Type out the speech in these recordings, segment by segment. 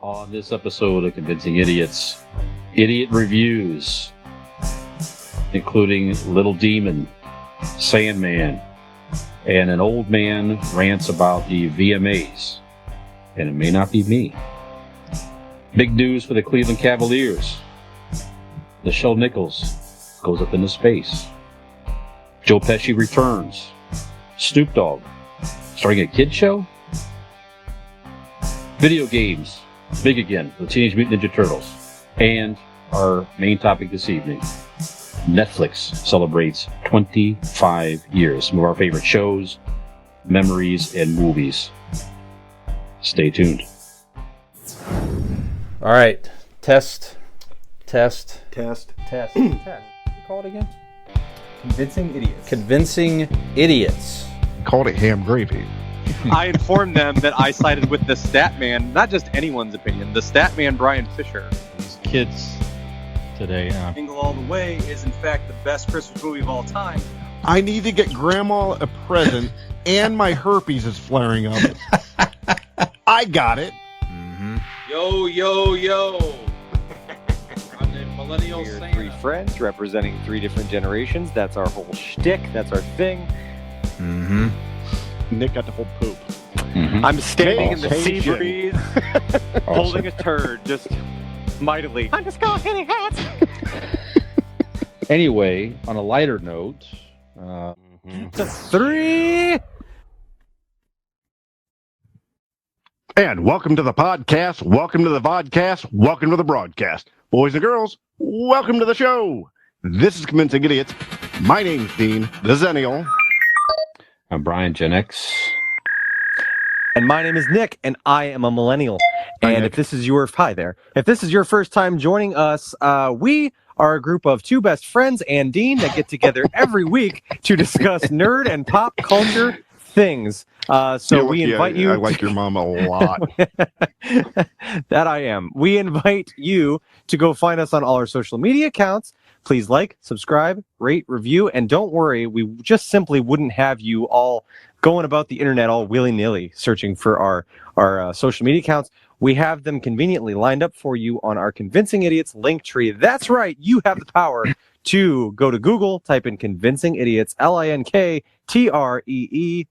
On this episode of Convincing Idiots, idiot reviews, including Little Demon, Sandman, and an old man rants about the VMAs, and it may not be me. Big news for the Cleveland Cavaliers. Nichelle Nichols goes up into space. Joe Pesci returns. Snoop Dogg starting a kid show. Video games, big again, the Teenage Mutant Ninja Turtles. And our main topic this evening, Netflix celebrates 25 years. Some of our favorite shows, memories, and movies. Stay tuned. All right, test. You Call it again? Convincing idiots. Called it ham gravy. I informed them that I sided with the Statman, not just anyone's opinion, the Statman Brian Fisher. These kids today. Jingle All the Way is in fact the best Christmas movie of all time. I need to get Grandma a present, and my herpes is flaring up. I got it. Mm-hmm. Yo. I'm the millennial We're Santa. three friends representing three different generations. That's our whole shtick. That's our thing. Mm-hmm. Nick got to hold poop. Mm-hmm. I'm standing in the sea Awesome. breeze, holding a turd, just mightily. I'm just going hitting hats. Anyway, on a lighter note, Three. And welcome to the podcast, welcome to the vodcast, welcome to the broadcast. Boys and girls, welcome to the show. This is Convincing Idiots. My name's Dean, the Zennial. I'm Brian, Gen X. And my name is Nick, and I am a millennial. And Nick. if this is your if this is your first time joining us, we are a group of two best friends and Dean that get together every week to discuss nerd and pop culture things. We invite you. I like your mom a lot. That I am. We invite you to go find us on all our social media accounts. Please like, subscribe, rate, review, and don't worry, we just simply wouldn't have you all going about the internet all willy-nilly searching for our social media accounts. We have them conveniently lined up for you on our Convincing Idiots link tree. That's right, you have the power to go to Google, type in Convincing Idiots, LINKTREE,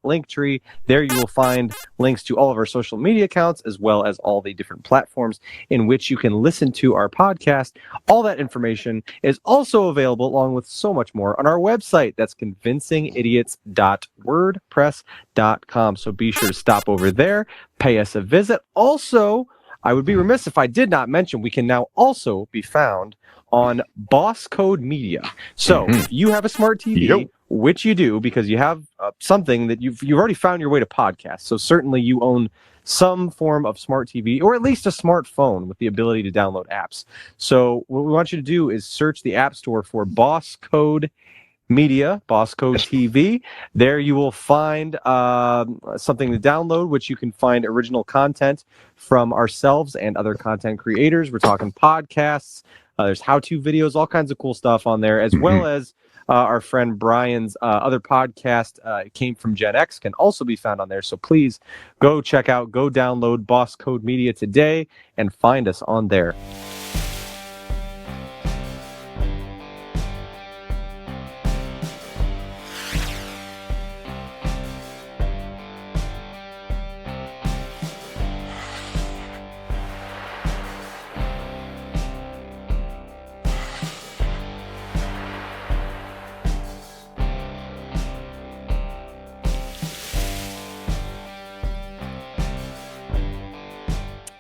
Linktree. There you will find links to all of our social media accounts, as well as all the different platforms in which you can listen to our podcast. All that information is also available, along with so much more, on our website. That's convincingidiots.wordpress.com. So be sure to stop over there, pay us a visit. Also, I would be remiss if I did not mention we can now also be found on B.O.S. Code Media. So if you have a smart TV, Yep. which you do because you have something that you've already found your way to podcasts. So certainly you own some form of smart TV, or at least a smartphone with the ability to download apps. So what we want you to do is search the App Store for B.O.S. Code Media, B.O.S. Code TV. There you will find something to download, which you can find original content from ourselves and other content creators. We're talking podcasts. There's how-to videos, all kinds of cool stuff on there, as well as our friend Brian's other podcast, Came From Gen X, can also be found on there. So please go check out, go download B.O.S. Code Media today and find us on there.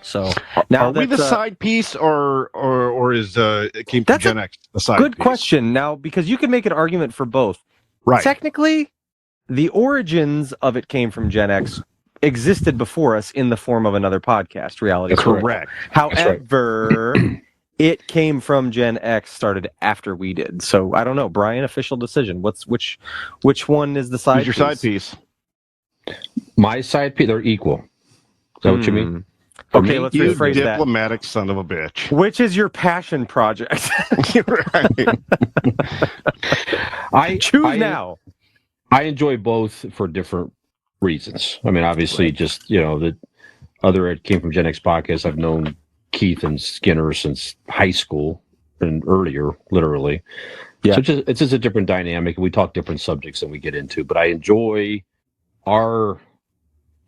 So now Are we the side piece, or is it Came From That's Gen X the side good piece? question. Now, because you can make an argument for both. Right. Technically, the origins of It Came From Gen X existed before us in the form of another podcast, Reality Circle. Correct. However, It Came From Gen X started after we did. So I don't know, Brian. Official decision. Which one is the side? Who's your side piece? My side piece, they're equal. Is that what you mean? Okay, let's You rephrase that. diplomatic son of a bitch. Which is your passion project? Right. Choose now. I enjoy both for different reasons. I mean, obviously, just, the other It Came From Gen X podcast I've known Keith and Skinner since high school and earlier, literally. Yeah. So it's just a different dynamic. We talk different subjects than we get into, but I enjoy our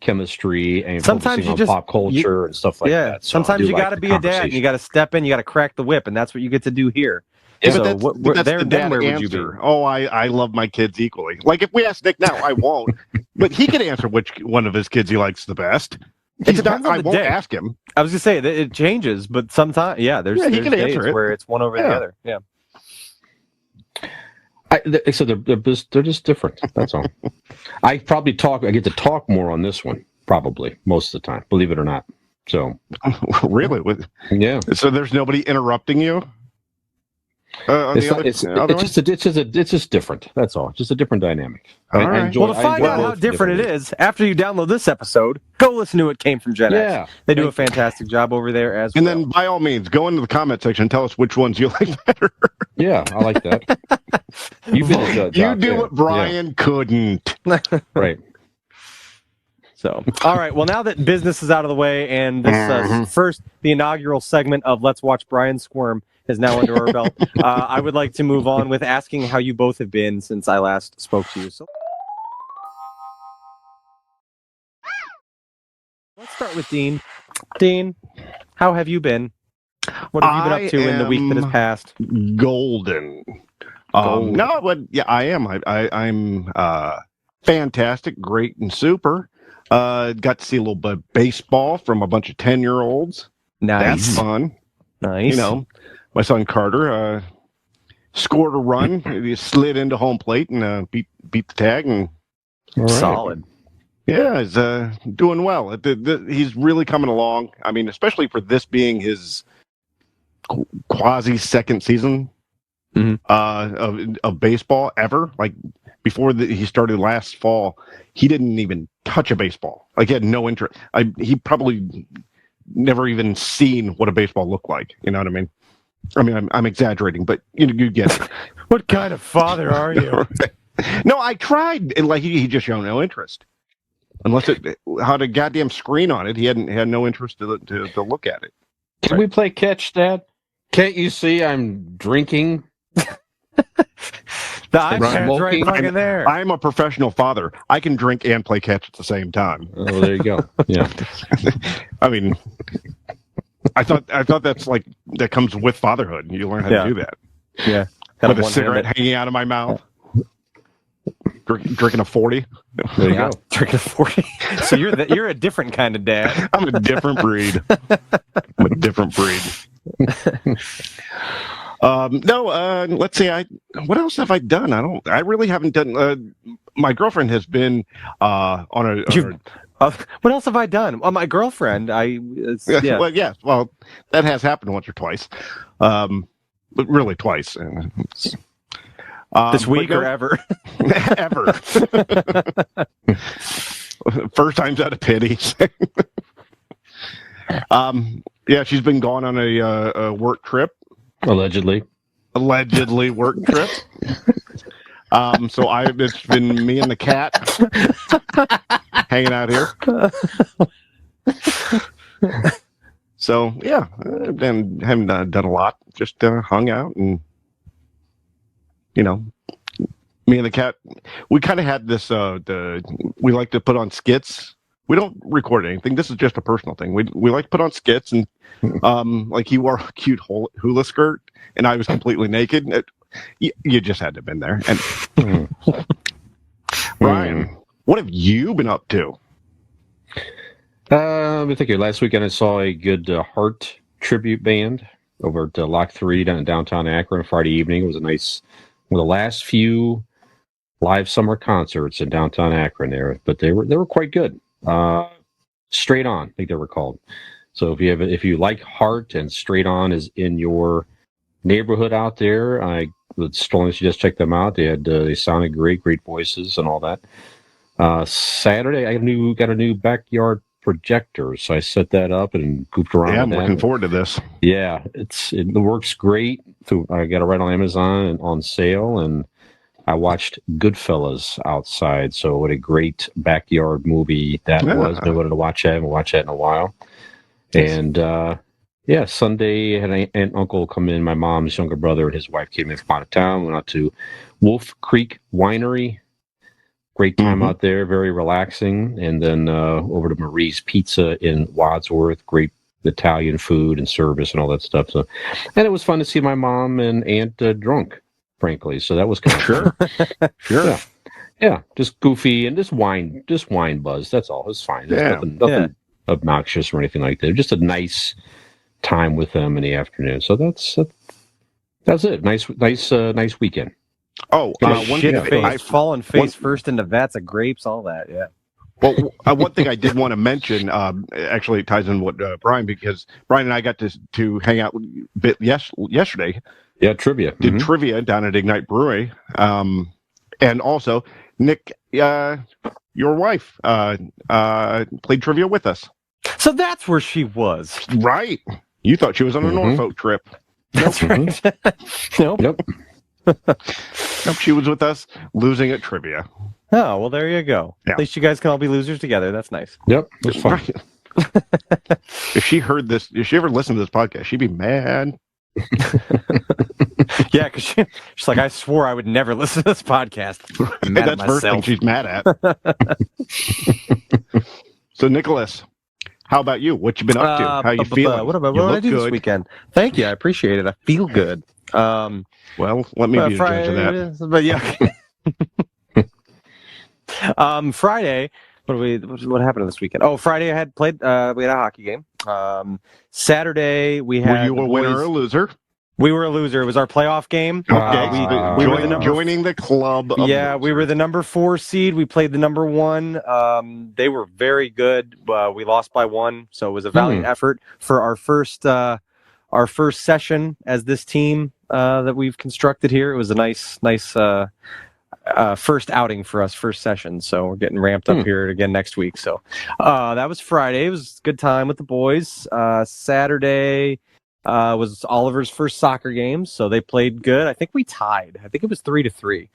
chemistry and Sometimes focusing on pop culture and stuff like that. So sometimes you got to be a dad and you got to step in, you got to crack the whip, and that's what you get to do here. Yeah, so but that's the dad where would answer. you be? Oh, I love my kids equally. Like if we ask Nick now, I won't. But he can answer which one of his kids he likes the best. It depends on I the won't day. ask him. I was gonna say that it changes, but sometimes, there's he can days answer it. where it's one over the other. Yeah. So they're just different. That's all. I get to talk more on this one, probably most of the time, believe it or not. So Really? yeah. So there's nobody interrupting you? It's just different. That's all. Just a different dynamic. All right. Well, to find out how different it is, after you download this episode, go listen to It Came From Gen X. They do a fantastic job over there as well. And then, by all means, go into the comment section and tell us which ones you like better. Yeah, I like that. You've been a judge. You do what Brian couldn't. Right. So, all right. Well, now that business is out of the way and this the inaugural segment of Let's Watch Brian Squirm is now under our belt, I would like to move on with asking how you both have been since I last spoke to you. So, let's start with Dean. Dean, how have you been? What have you been up to in the week that has passed? Golden. No, but yeah, I am. I'm fantastic, great, and super. Got to see a little bit of baseball from a bunch of 10-year-olds. Nice. That's fun. Nice. You know, my son Carter scored a run. He slid into home plate and beat the tag. And solid. Yeah, he's doing well. He's really coming along. I mean, especially for this being his quasi second season of baseball ever. Like before he started last fall, he didn't even touch a baseball. Like he had no interest. He probably never even seen what a baseball looked like. You know what I mean? I mean, I'm exaggerating, but you get it. What kind of father are you? No, I tried, and like he just showed no interest. Unless it had a goddamn screen on it, he had no interest to look at it. Can we play catch, Dad? Can't you see I'm drinking? The iPad's right fucking there. I'm a professional father. I can drink and play catch at the same time. Oh, there you go. Yeah. I mean, I thought that's like that comes with fatherhood. You learn how to do that. Yeah. With a cigarette hanging out of my mouth. Drinking a 40. There you go. Drinking a 40. So you're a different kind of dad. I'm a different breed. Let's see. What else have I done? I really haven't done. My girlfriend has been on a. What else have I done? Well, my girlfriend. Yeah. Well, that has happened once or twice. But really twice. This week or ever? Ever. First time's out of pity. She's been gone on a work trip. Allegedly work trip. So it's been me and the cat hanging out here. So yeah, haven't done a lot. Just hung out and me and the cat. We kind of had this. We like to put on skits. We don't record anything. This is just a personal thing. We like to put on skits, and like he wore a cute hula skirt, and I was completely naked. You just had to have been there. And Brian, what have you been up to? Let me think here. Last weekend I saw a good Heart tribute band over at Lock 3 down in downtown Akron Friday evening. It was a nice, one of the last few live summer concerts in downtown Akron there, but they were quite good. Straight On, I think they were called. So if you like Heart and Straight On is in your neighborhood out there, I would strongly suggest check them out. They sounded great voices and all that. Saturday I got a new backyard projector, so I set that up and goofed around. Yeah, I'm with looking forward to this. Yeah, it works great. I got it right on Amazon and on sale, and I watched Goodfellas outside. So what a great backyard movie that was. I wanted to watch that. I haven't watched that in a while. And Yeah, Sunday, I had an aunt and uncle come in. My mom's younger brother and his wife came in from out of town. Went out to Wolf Creek Winery. Great time out there, very relaxing. And then over to Marie's Pizza in Wadsworth. Great Italian food and service and all that stuff. So, and it was fun to see my mom and aunt drunk, frankly. So that was kind of fun. Sure. Yeah, just goofy and just wine buzz. That's all. It's fine. There's Yeah, nothing obnoxious or anything like that. Just a nice time with them in the afternoon. So that's it. Nice weekend. Oh, one Shit thing face, falling face first into vats of grapes, all that. Yeah. Well, one thing I did want to mention, actually it ties in with Brian, because Brian and I got to hang out a bit yesterday. Yeah, trivia. Did trivia down at Ignite Brewery. And also, Nick, your wife, played trivia with us. So that's where she was. Right. You thought she was on a Norfolk trip. That's right. Nope. Yep. Nope, she was with us losing at trivia. Oh, well, there you go. Yeah. At least you guys can all be losers together. That's nice. Yep. It was fun. Right. If she heard this, if she ever listened to this podcast, she'd be mad. Yeah, because she's like, I swore I would never listen to this podcast. I'm mad at That's the first thing myself. she's mad at. So, Nicholas, how about you? What you been up to? How you feeling? What did You I look do this good. weekend? Thank you. I appreciate it. I feel good. Well, let me be the judge of that. But yeah. Friday. What happened this weekend? Oh, Friday I had played. We had a hockey game. Saturday we had. Were you a winner or a loser? We were a loser. It was our playoff game. Okay, we were the joining the club. Of we were the number 4 seed. We played the number 1. They were very good. We lost by 1, so it was a valiant effort for our first session as this team that we've constructed here. It was a nice first outing for us, first session. So we're getting ramped up here again next week. So that was Friday. It was a good time with the boys. Saturday was Oliver's first soccer game, so they played good. I think we tied. I think it was 3-3.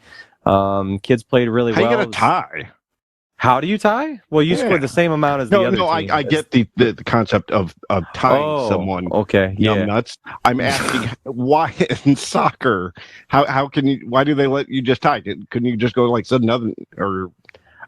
Kids played really well. How you get a tie? How do you tie? Well, you scored the same amount as the other team. I get the concept of tying someone. Okay, yeah. Nuts. I'm asking why in soccer? How can you? Why do they let you just tie? Couldn't you just go like another or?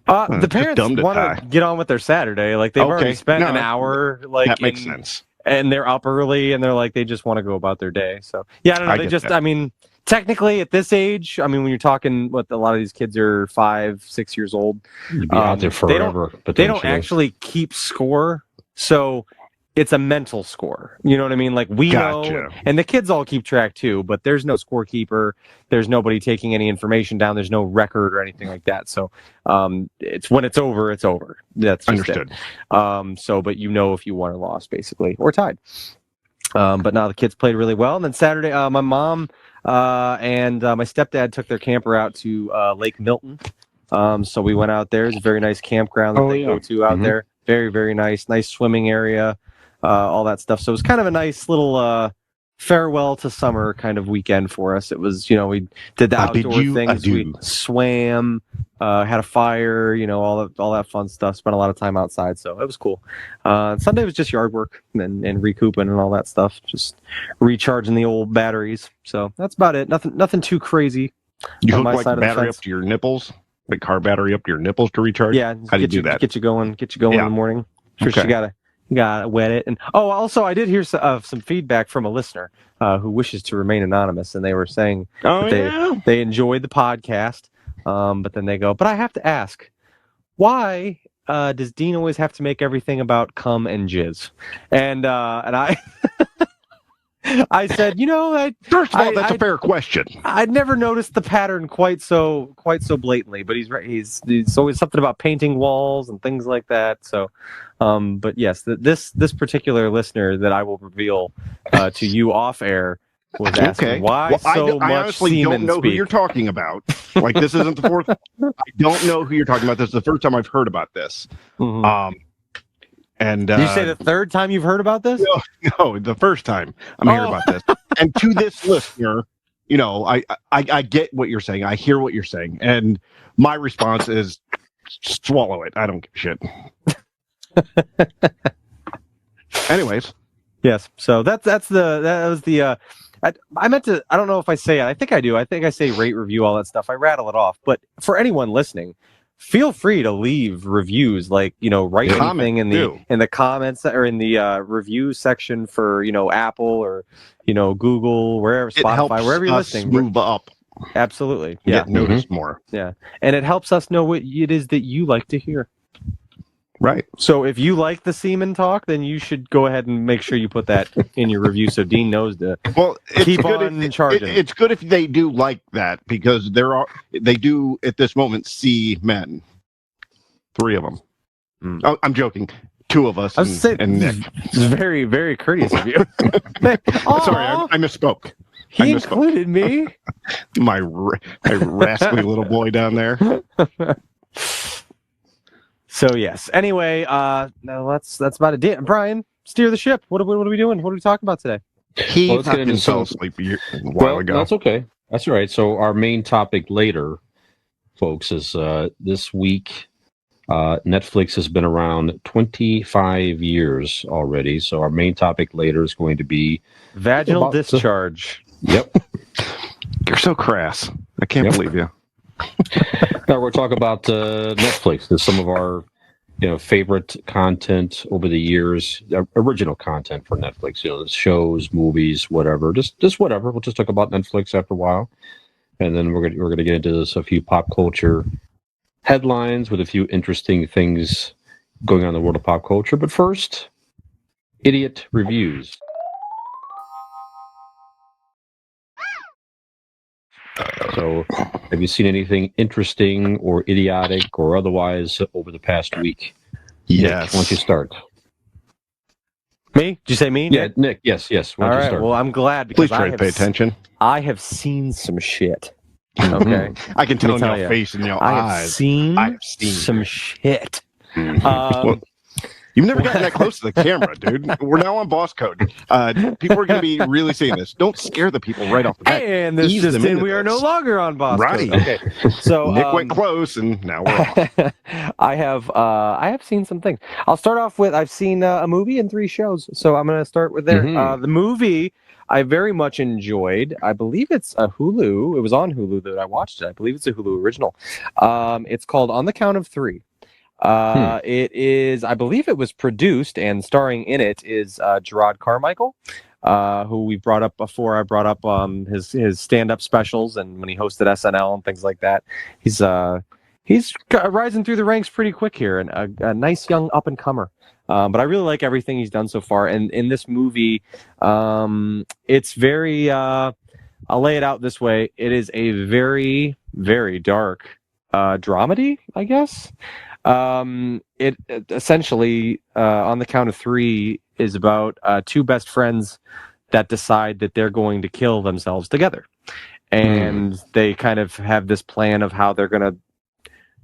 The parents want to get on with their Saturday. Like they've already spent an hour. Like that makes sense. And they're up early, and they're like they just want to go about their day. So yeah, I don't know. I mean, technically at this age, I mean, when you're talking, a lot of these kids are 5-6 years old. You'd be out there forever. They don't actually keep score, so it's a mental score. You know what I mean? Like we know, and the kids all keep track too. But there's no scorekeeper. There's nobody taking any information down. There's no record or anything like that. So it's when it's over, it's over. That's just understood. But you know if you won or lost, basically, or tied. But now the kids played really well. And then Saturday, my mom and my stepdad took their camper out to Lake Milton. So we went out there. It's a very nice campground that they go to out there. Very, very nice swimming area, all that stuff. So it was kind of a nice little farewell to summer kind of weekend for us. It was, we did the outdoor things. We swam, had a fire, all that fun stuff. Spent a lot of time outside, so it was cool. Sunday was just yard work and recouping and all that stuff, just recharging the old batteries. So that's about it. Nothing too crazy. You hook like battery up to your nipples, like car battery up to your nipples to recharge. Yeah, how do you do that? Get you going in the morning. First, you gotta wet it. And also I did hear some feedback from a listener who wishes to remain anonymous, and they were saying they enjoyed the podcast, but then they go, but I have to ask, why does Dean always have to make everything about cum and jizz? And I I said, first of all, that's a fair question. I'd never noticed the pattern quite so blatantly, but he's right. He's always something about painting walls and things like that. So, but yes, this particular listener that I will reveal to you off air was asking why I honestly don't know who you're talking about. Like this isn't the fourth. I don't know who you're talking about. This is the first time I've heard about this. Mm-hmm. And you say the third time you've heard about this? No, the first time I'm hearing about this. And to this listener, I get what you're saying. I hear what you're saying. And my response is swallow it. I don't give a shit. Anyways, Yes. So that was the. I meant to. I don't know if I say it. I think I do. I think I say rate, review, all that stuff. I rattle it off. But for anyone listening, feel free to leave reviews. Like write anything in the comments or in the review section for Apple or Google, wherever, Spotify, wherever you're listening. Move up. Absolutely. Yeah. Get noticed more. Yeah. And it helps us know what it is that you like to hear. Right. So if you like the semen talk, then you should go ahead and make sure you put that in your review so Dean knows to keep on charging. It's good if they do like that because they do at this moment see men. 3 of them. Oh, I'm joking. 2 of us and Nick. It's very, very courteous of you. Sorry, I misspoke. He included me. My rascally little boy down there. So yes. Anyway, no, that's about it. Brian, steer the ship. What are we doing? What are we talking about today? He fell asleep a while ago. That's okay. That's all right. So our main topic later, folks, is this week. Netflix has been around 25 years already. So our main topic later is going to be vaginal discharge. Yep. You're so crass. I can't believe you. Now we're talking about Netflix. There's some of our favorite content over the years, original content for Netflix. Shows, movies, whatever. Just whatever. We'll just talk about Netflix after a while, and then we're gonna get into a few pop culture headlines with a few interesting things going on in the world of pop culture. But first, idiot reviews. So, have you seen anything interesting or idiotic or otherwise over the past week? Yes. Nick, why don't you start? Me? Did you say me? Yeah, Nick. Yes. Why don't you start? Well, I'm glad because Please try to pay attention. I have seen some shit. Okay. I can tell in your face and your eyes. I have seen some shit. You've never gotten that close to the camera, dude. We're now on boss code. People are going to be really seeing this. Don't scare the people right off the bat. And this just in, we are no longer on boss code. Right. Okay. So Nick went close, and now we're on. I have seen some things. I'll start off with I've seen a movie and 3 shows. So I'm going to start with there. The movie I very much enjoyed. I believe it's a Hulu. It was on Hulu that I watched it. I believe it's a Hulu original. It's called On the Count of Three. It is, I believe it was produced and starring in it is Gerard Carmichael, who we brought up before. I brought up his stand-up specials and when he hosted SNL and things like that. He's rising through the ranks pretty quick here and a nice young up-and-comer. But I really like everything he's done so far. And in this movie, it's very, I'll lay it out this way. It is a very, very dark dramedy, I guess. It essentially, On the Count of Three, is about 2 best friends that decide that they're going to kill themselves together. And they kind of have this plan of how they're going to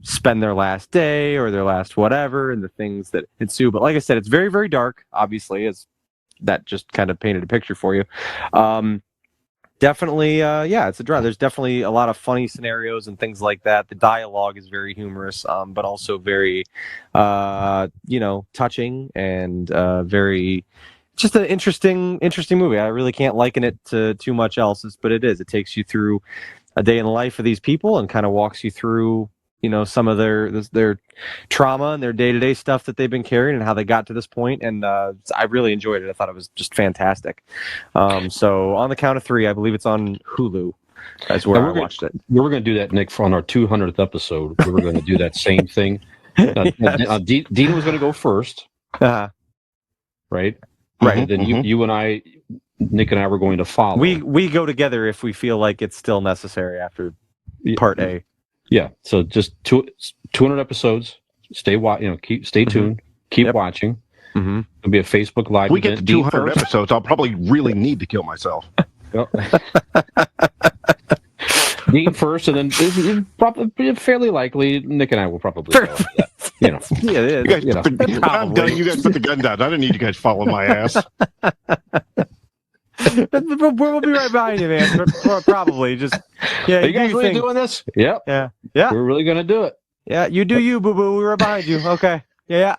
spend their last day or their last whatever and the things that ensue. But like I said, it's very, very dark, obviously, as that just kind of painted a picture for you. Definitely, it's a drama. There's definitely a lot of funny scenarios and things like that. The dialogue is very humorous, but also very, touching and very, just an interesting movie. I really can't liken it to too much else, but it is. It takes you through a day in the life of these people and kind of walks you through, some of their trauma and their day-to-day stuff that they've been carrying and how they got to this point. And I really enjoyed it. I thought it was just fantastic. So On the Count of Three, I believe it's on Hulu. That's where I watched it. We were going to do that, Nick, on our 200th episode. We were going to do that same thing. Dean was going to go first. Uh-huh. Right? Right. Then you and I, Nick and I were going to follow. We go together if we feel like it's still necessary after part A. Yeah, so just 200 episodes. Stay tuned. Keep watching. Mm-hmm. It'll be a Facebook Live. We get to 200 episodes. I'll probably really need to kill myself. Dean first, and then probably fairly likely Nick and I will probably go. Yeah, it is. I'm done. You guys put the gun down. I don't need you guys following my ass. We'll be right behind you, man. Probably just. Yeah, are you guys really doing this? Yep. Yeah. We're really gonna do it. Yeah, you do you, boo boo. We were behind you. Okay. Yeah.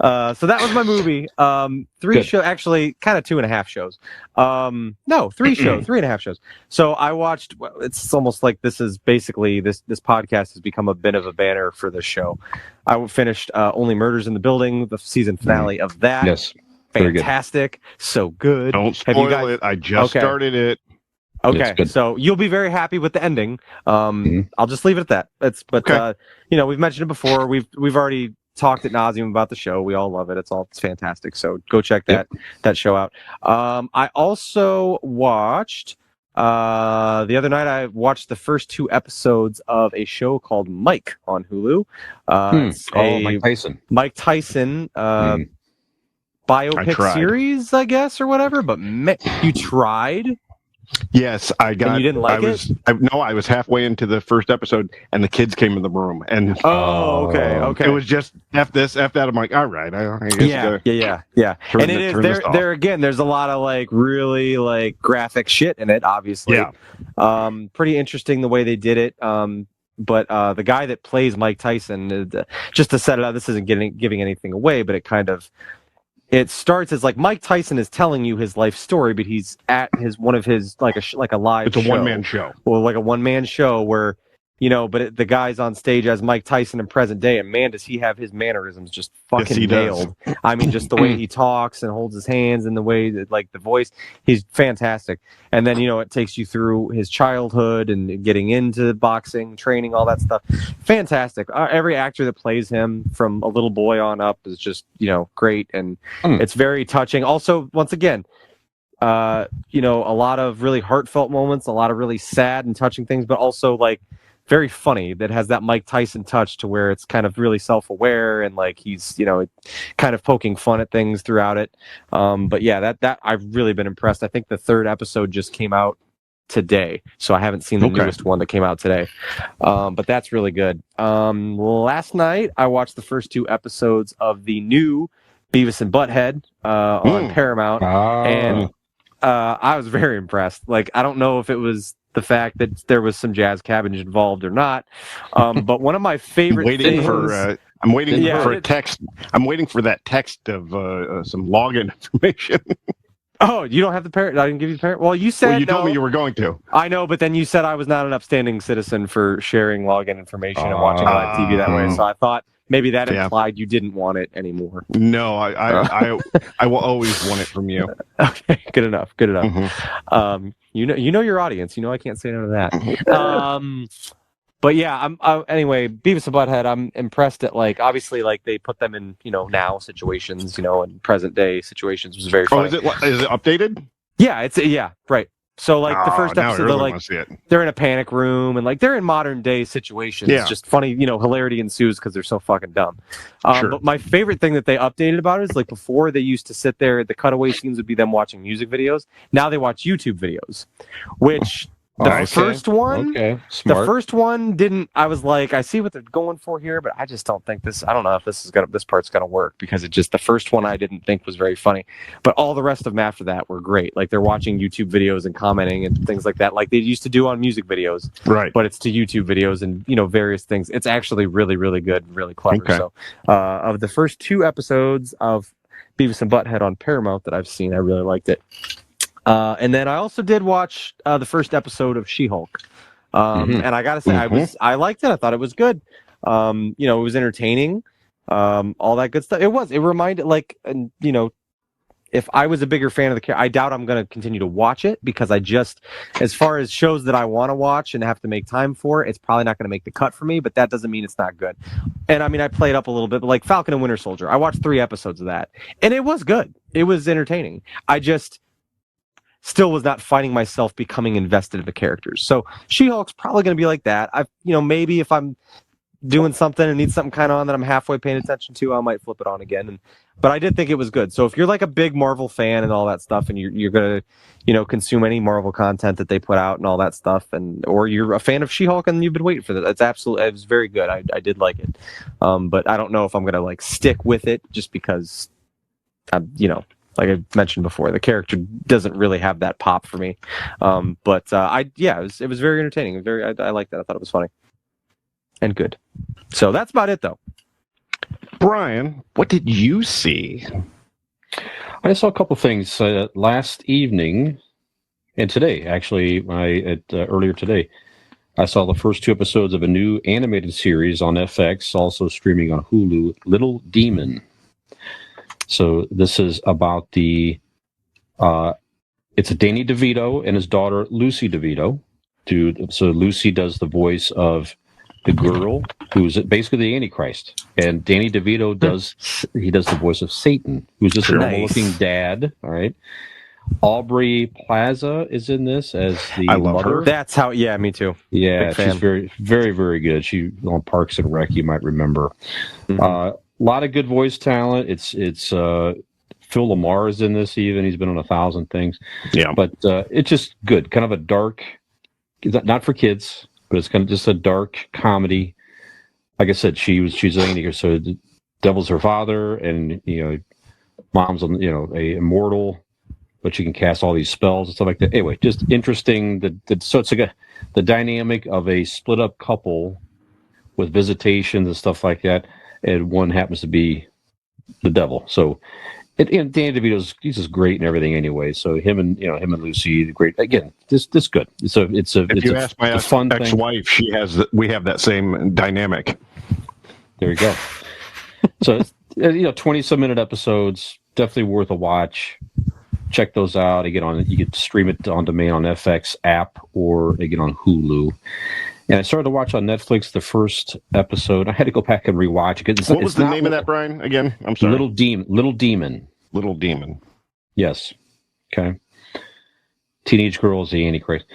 So that was my movie. Three Good. show, actually, kind of 2.5 shows. No, 3 shows, 3.5 shows. So I watched. Well, it's almost like this is basically this podcast has become a bit of a banner for this show. I finished Only Murders in the Building, the season finale of that. Yes. Very good. Fantastic, so good. Don't Have you spoil guys- it. I just Okay. started it. It's Okay, good. so you'll be very happy with the ending. Mhm. I'll just leave it at that. Okay. We've mentioned it before. We've already talked ad nauseum about the show. We all love it. It's fantastic. So go check that show out. I also watched the other night. I watched the first 2 episodes of a show called Mike on Hulu. It's Mike Tyson. Mike Tyson Mm. I biopic tried. series, I guess, or whatever. But you tried. Yes, I got. And you didn't like it? I was halfway into the first episode, and the kids came in the room, and Oh, okay. it was just F this, F that. I'm like, all right, I guess Yeah. Turn And the- it is turn this off. there again. There's a lot of like really like graphic shit in it. Obviously, pretty interesting the way they did it. But the guy that plays Mike Tyson, just to set it up, this isn't giving anything away, but it starts as like Mike Tyson is telling you his life story, but he's at one of his like a live. It's a show. one-man show. Well, like a one-man show where, but the guy's on stage as Mike Tyson in present day, and man, does he have his mannerisms just fucking he does. nailed. I mean, just the way he talks and holds his hands and the way that, like, the voice, he's fantastic. And then, it takes you through his childhood and getting into boxing, training, all that stuff. Fantastic. Every actor that plays him from a little boy on up is just, great. And it's very touching. Also, once again, a lot of really heartfelt moments, a lot of really sad and touching things, but also like very funny, that has that Mike Tyson touch to where it's kind of really self-aware and like he's, kind of poking fun at things throughout it. But yeah, that I've really been impressed. I think the 3rd episode just came out today, so I haven't seen the newest one that came out today. But that's really good. Last night I watched the first 2 episodes of the new Beavis and Butthead on Paramount, and I was very impressed. Like, I don't know if it was the fact that there was some jazz cabbage involved or not, but one of my favorite things. I'm waiting for a text. I'm waiting for that text of some login information. Oh, you don't have the parent? I didn't give you the parent? Well, you said you told me you were going to. I know, but then you said I was not an upstanding citizen for sharing login information and watching live TV that way. So I thought maybe that implied you didn't want it anymore. No, I will always want it from you. Okay, good enough. Mm-hmm. You know your audience. I can't say none of that. But yeah, anyway, Beavis and Butthead, I'm impressed at, like, obviously, like, they put them in, now situations, and present day situations was very funny. Oh, is it updated? Yeah, right. So, like, the first now I episode, really want to see it. they're in a panic room, and, like, they're in modern day situations. Yeah. Just funny, hilarity ensues because they're so fucking dumb. Sure. But my favorite thing that they updated about it is, like, before they used to sit there, the cutaway scenes would be them watching music videos. Now they watch YouTube videos, which... first one, smart. the first one didn't. I was like, I see what they're going for here, but I just don't think this. I don't know if this part's gonna work, because the first one I didn't think was very funny, but all the rest of them after that were great. Like, they're watching YouTube videos and commenting and things like that, like they used to do on music videos, right? But it's to YouTube videos and various things. It's actually really, really good, really clever. Okay. So, of the first 2 episodes of Beavis and Butthead on Paramount that I've seen, I really liked it. And then I also did watch the first episode of She-Hulk, and I gotta say, I liked it. I thought it was good. It was entertaining, all that good stuff. It reminded, like, if I was a bigger fan of the character, I doubt I'm going to continue to watch it, because as far as shows that I want to watch and have to make time for, it's probably not going to make the cut for me, but that doesn't mean it's not good. And I mean, I played up a little bit, but like Falcon and Winter Soldier, I watched 3 episodes of that, and it was good. It was entertaining. I just still was not finding myself becoming invested in the characters. So She-Hulk's probably going to be like that. Maybe if I'm doing something and need something kind of on that I'm halfway paying attention to, I might flip it on again. But I did think it was good. So if you're like a big Marvel fan and all that stuff, and you're going to, consume any Marvel content that they put out and all that stuff, or you're a fan of She-Hulk and you've been waiting for that, it was very good. I did like it. But I don't know if I'm going to like stick with it, just because like I mentioned before, the character doesn't really have that pop for me. It was very entertaining. I liked that. I thought it was funny and good. So that's about it, though. Brian, what did you see? I saw a couple things last evening and today, actually, earlier today. I saw the first 2 episodes of a new animated series on FX, also streaming on Hulu, Little Demon. So this is about it's Danny DeVito and his daughter Lucy DeVito. So Lucy does the voice of the girl who's basically the Antichrist, and Danny DeVito does the voice of Satan, who's just a normal-looking dad. All right. Aubrey Plaza is in this as the I love mother. her. That's how. Yeah, me too. Yeah, Big fan. she's very, very, very good. She on Parks and Rec, you might remember. A lot of good voice talent. It's Phil Lamar is in this. Even he's been on 1,000 things. Yeah, but it's just good. Kind of a dark, not for kids, but it's kind of just a dark comedy. Like I said, she's an Antichrist, so the devil's her father, and mom's a immortal, but she can cast all these spells and stuff like that. Anyway, just interesting. So it's like the dynamic of a split up couple with visitations and stuff like that, and one happens to be the devil. So, and Danny DeVito's he's just great and everything anyway. So him and Lucy, great again. This good. If you ask my fun ex-wife, we have that same dynamic. There you go. So 20-some minute episodes, definitely worth a watch. Check those out. You can stream it on demand on FX app or again on Hulu. And I started to watch on Netflix the first episode. I had to go back and rewatch it. What was the name of that, Brian? Again, I'm sorry. Little Demon. Little Demon. Yes. Okay. Teenage Girl is the Antichrist.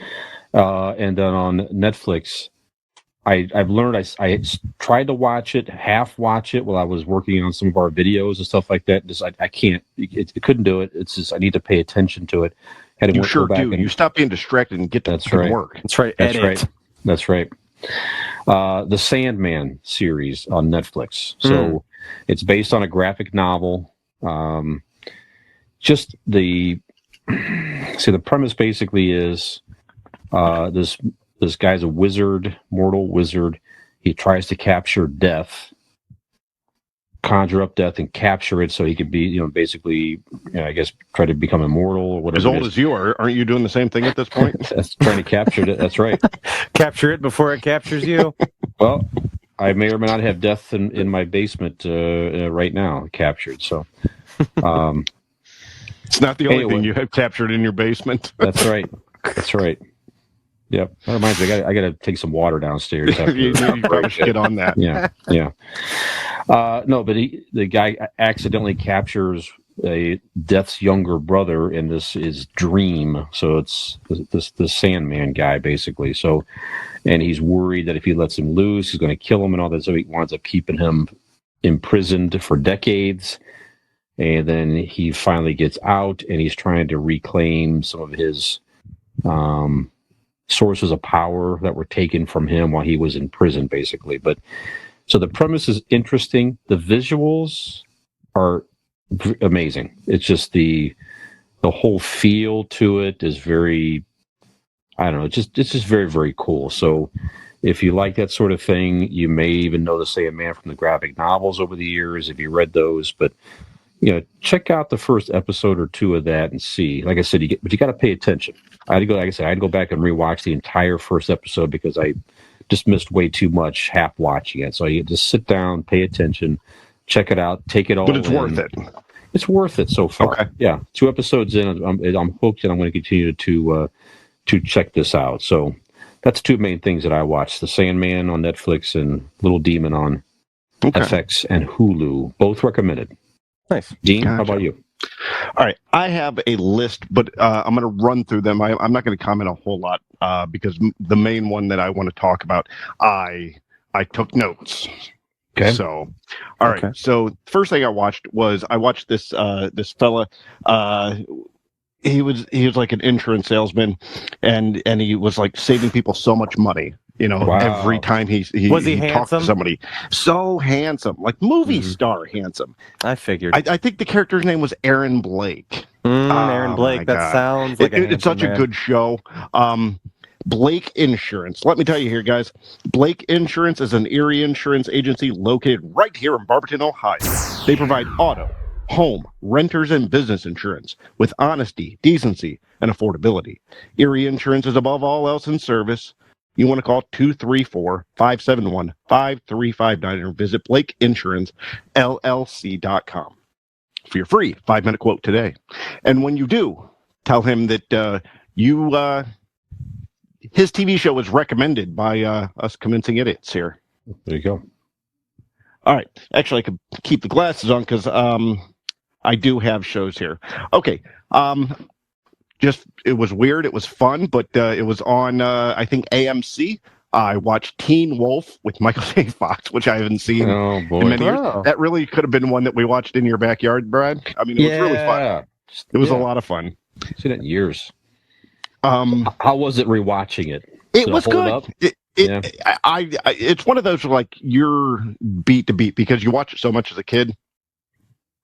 And then on Netflix, I've learned I tried to half watch it while I was working on some of our videos and stuff like that. Just I can't. It couldn't do it. It's just I need to pay attention to it. You sure do. You stop being distracted and get to work. That's right. That's right. That's right. The Sandman series on Netflix. So it's based on a graphic novel. Just the premise basically is this guy's a wizard, mortal wizard. He tries to capture death, conjure up death, and capture it so he could be, basically, I guess, try to become immortal or whatever. As old as you are, aren't you doing the same thing at this point? That's trying to capture it. That's right. Capture it before it captures you. Well, I may or may not have death in my basement right now captured. So, it's not the only thing you have captured in your basement. That's right. That's right. Yep. That reminds me, I got to take some water downstairs. You probably should get on that. Yeah. No, but the guy accidentally captures a Death's younger brother in his dream. So it's the Sandman guy, basically. So, and he's worried that if he lets him loose, he's going to kill him and all that. So he winds up keeping him imprisoned for decades. And then he finally gets out, and he's trying to reclaim some of his sources of power that were taken from him while he was in prison, basically. But so the premise is interesting. The visuals are amazing. It's just the whole feel to it is very, I don't know, it's just very, very cool. So if you like that sort of thing, you may even know the Sandman from the graphic novels over the years if you read those. But check out the first episode or 2 of that and see. Like I said, but you got to pay attention. I had to go back and rewatch the entire first episode because I just missed way too much half watching it. So you just sit down, pay attention, check it out, take it all. But it's worth it. It's worth it so far. Okay. Yeah, 2 episodes in, I'm hooked, and I'm going to continue to check this out. So that's 2 main things that I watched: The Sandman on Netflix and Little Demon on FX and Hulu. Both recommended. Nice. Dean, how about you? All right. I have a list, but I'm going to run through them. I'm not going to comment a whole lot because the main one that I want to talk about, I took notes. Okay. So, all right. So first thing I watched this this fella. He was like an insurance salesman, and he was like saving people so much money. Every time he talked to somebody, so handsome, like movie star handsome. I figured. I think the character's name was Aaron Blake. Aaron Blake. That sounds like it's such a good show. Blake Insurance. Let me tell you here, guys. Blake Insurance is an Erie insurance agency located right here in Barberton, Ohio. They provide auto, home, renters, and business insurance with honesty, decency, and affordability. Erie Insurance is above all else in service. You want to call 234-571-5359 or visit BlakeInsuranceLLC.com for your free 5-minute quote today. And when you do, tell him that his TV show was recommended by us convincing idiots here. There you go. All right. Actually, I could keep the glasses on because I do have shows here. Okay. It was weird. It was fun, but it was on, I think, AMC. I watched Teen Wolf with Michael J. Fox, which I haven't seen Oh boy. in many years. Oh. That really could have been one that we watched in your backyard, Brad. I mean, it was really fun. It was a lot of fun. Seen it in years. How was it rewatching it? It Did was hold good. up? It's one of those like you're beat to beat because you watch it so much as a kid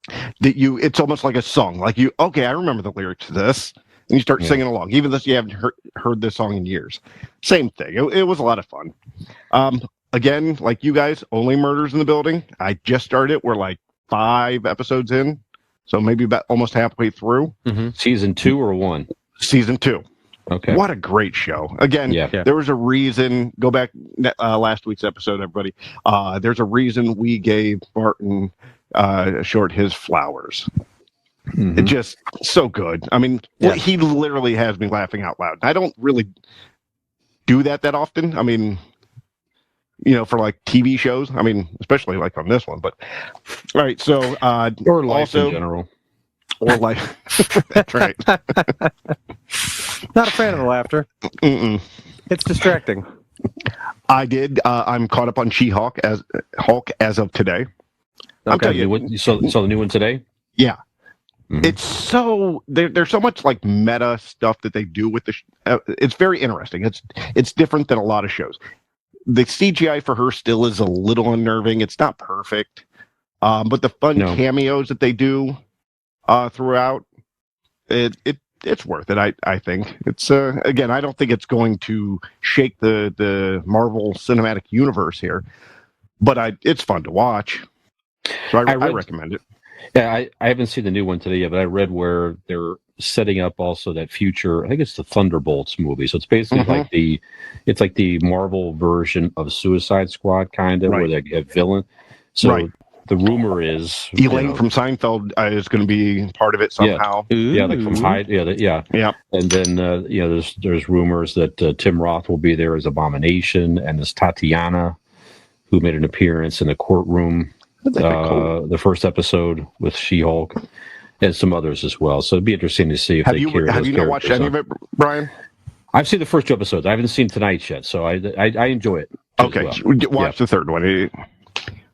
that it's almost like a song. Like I remember the lyrics to this, and you start singing along, even though you haven't heard this song in years. Same thing. It was a lot of fun. Again, like you guys, Only Murders in the Building. I just started it. We're like 5 episodes in, so maybe about almost halfway through. Mm-hmm. Season 2 or 1? Season 2. Okay. What a great show. Again, there was a reason. Go back last week's episode, everybody. There's a reason we gave Martin Short his flowers. Mm-hmm. It's just so good. I mean, he literally has me laughing out loud. I don't really do that often. I mean, for like TV shows. I mean, especially like on this one. But all right, so or life also, in general. Or life. That's right. Not a fan of the laughter. Mm-mm. It's distracting. I did. I'm caught up on She-Hulk as of today. Okay. You saw the new one today? Yeah. Mm-hmm. It's so there's so much like meta stuff that they do with it's very interesting. It's different than a lot of shows. The CGI for her still is a little unnerving. It's not perfect, but the fun cameos that they do throughout, it's worth it. I think it's again. I don't think it's going to shake the Marvel Cinematic Universe here, but it's fun to watch. So I recommend it. Yeah, I haven't seen the new one today yet, but I read where they're setting up also that future. I think it's the Thunderbolts movie. So it's basically like the Marvel version of Suicide Squad, kind of, where they have villain. So the rumor is Elaine from Seinfeld is going to be part of it somehow. Yeah, like from Hyde. Yeah. And then there's rumors that Tim Roth will be there as Abomination, and as Tatiana, who made an appearance in the courtroom. Cool. The first episode with She-Hulk, and some others as well. So it'd be interesting to see if have you not watched any of it, Brian? I've seen the first 2 episodes. I haven't seen tonight's yet, so I enjoy it. Okay, watch the third one.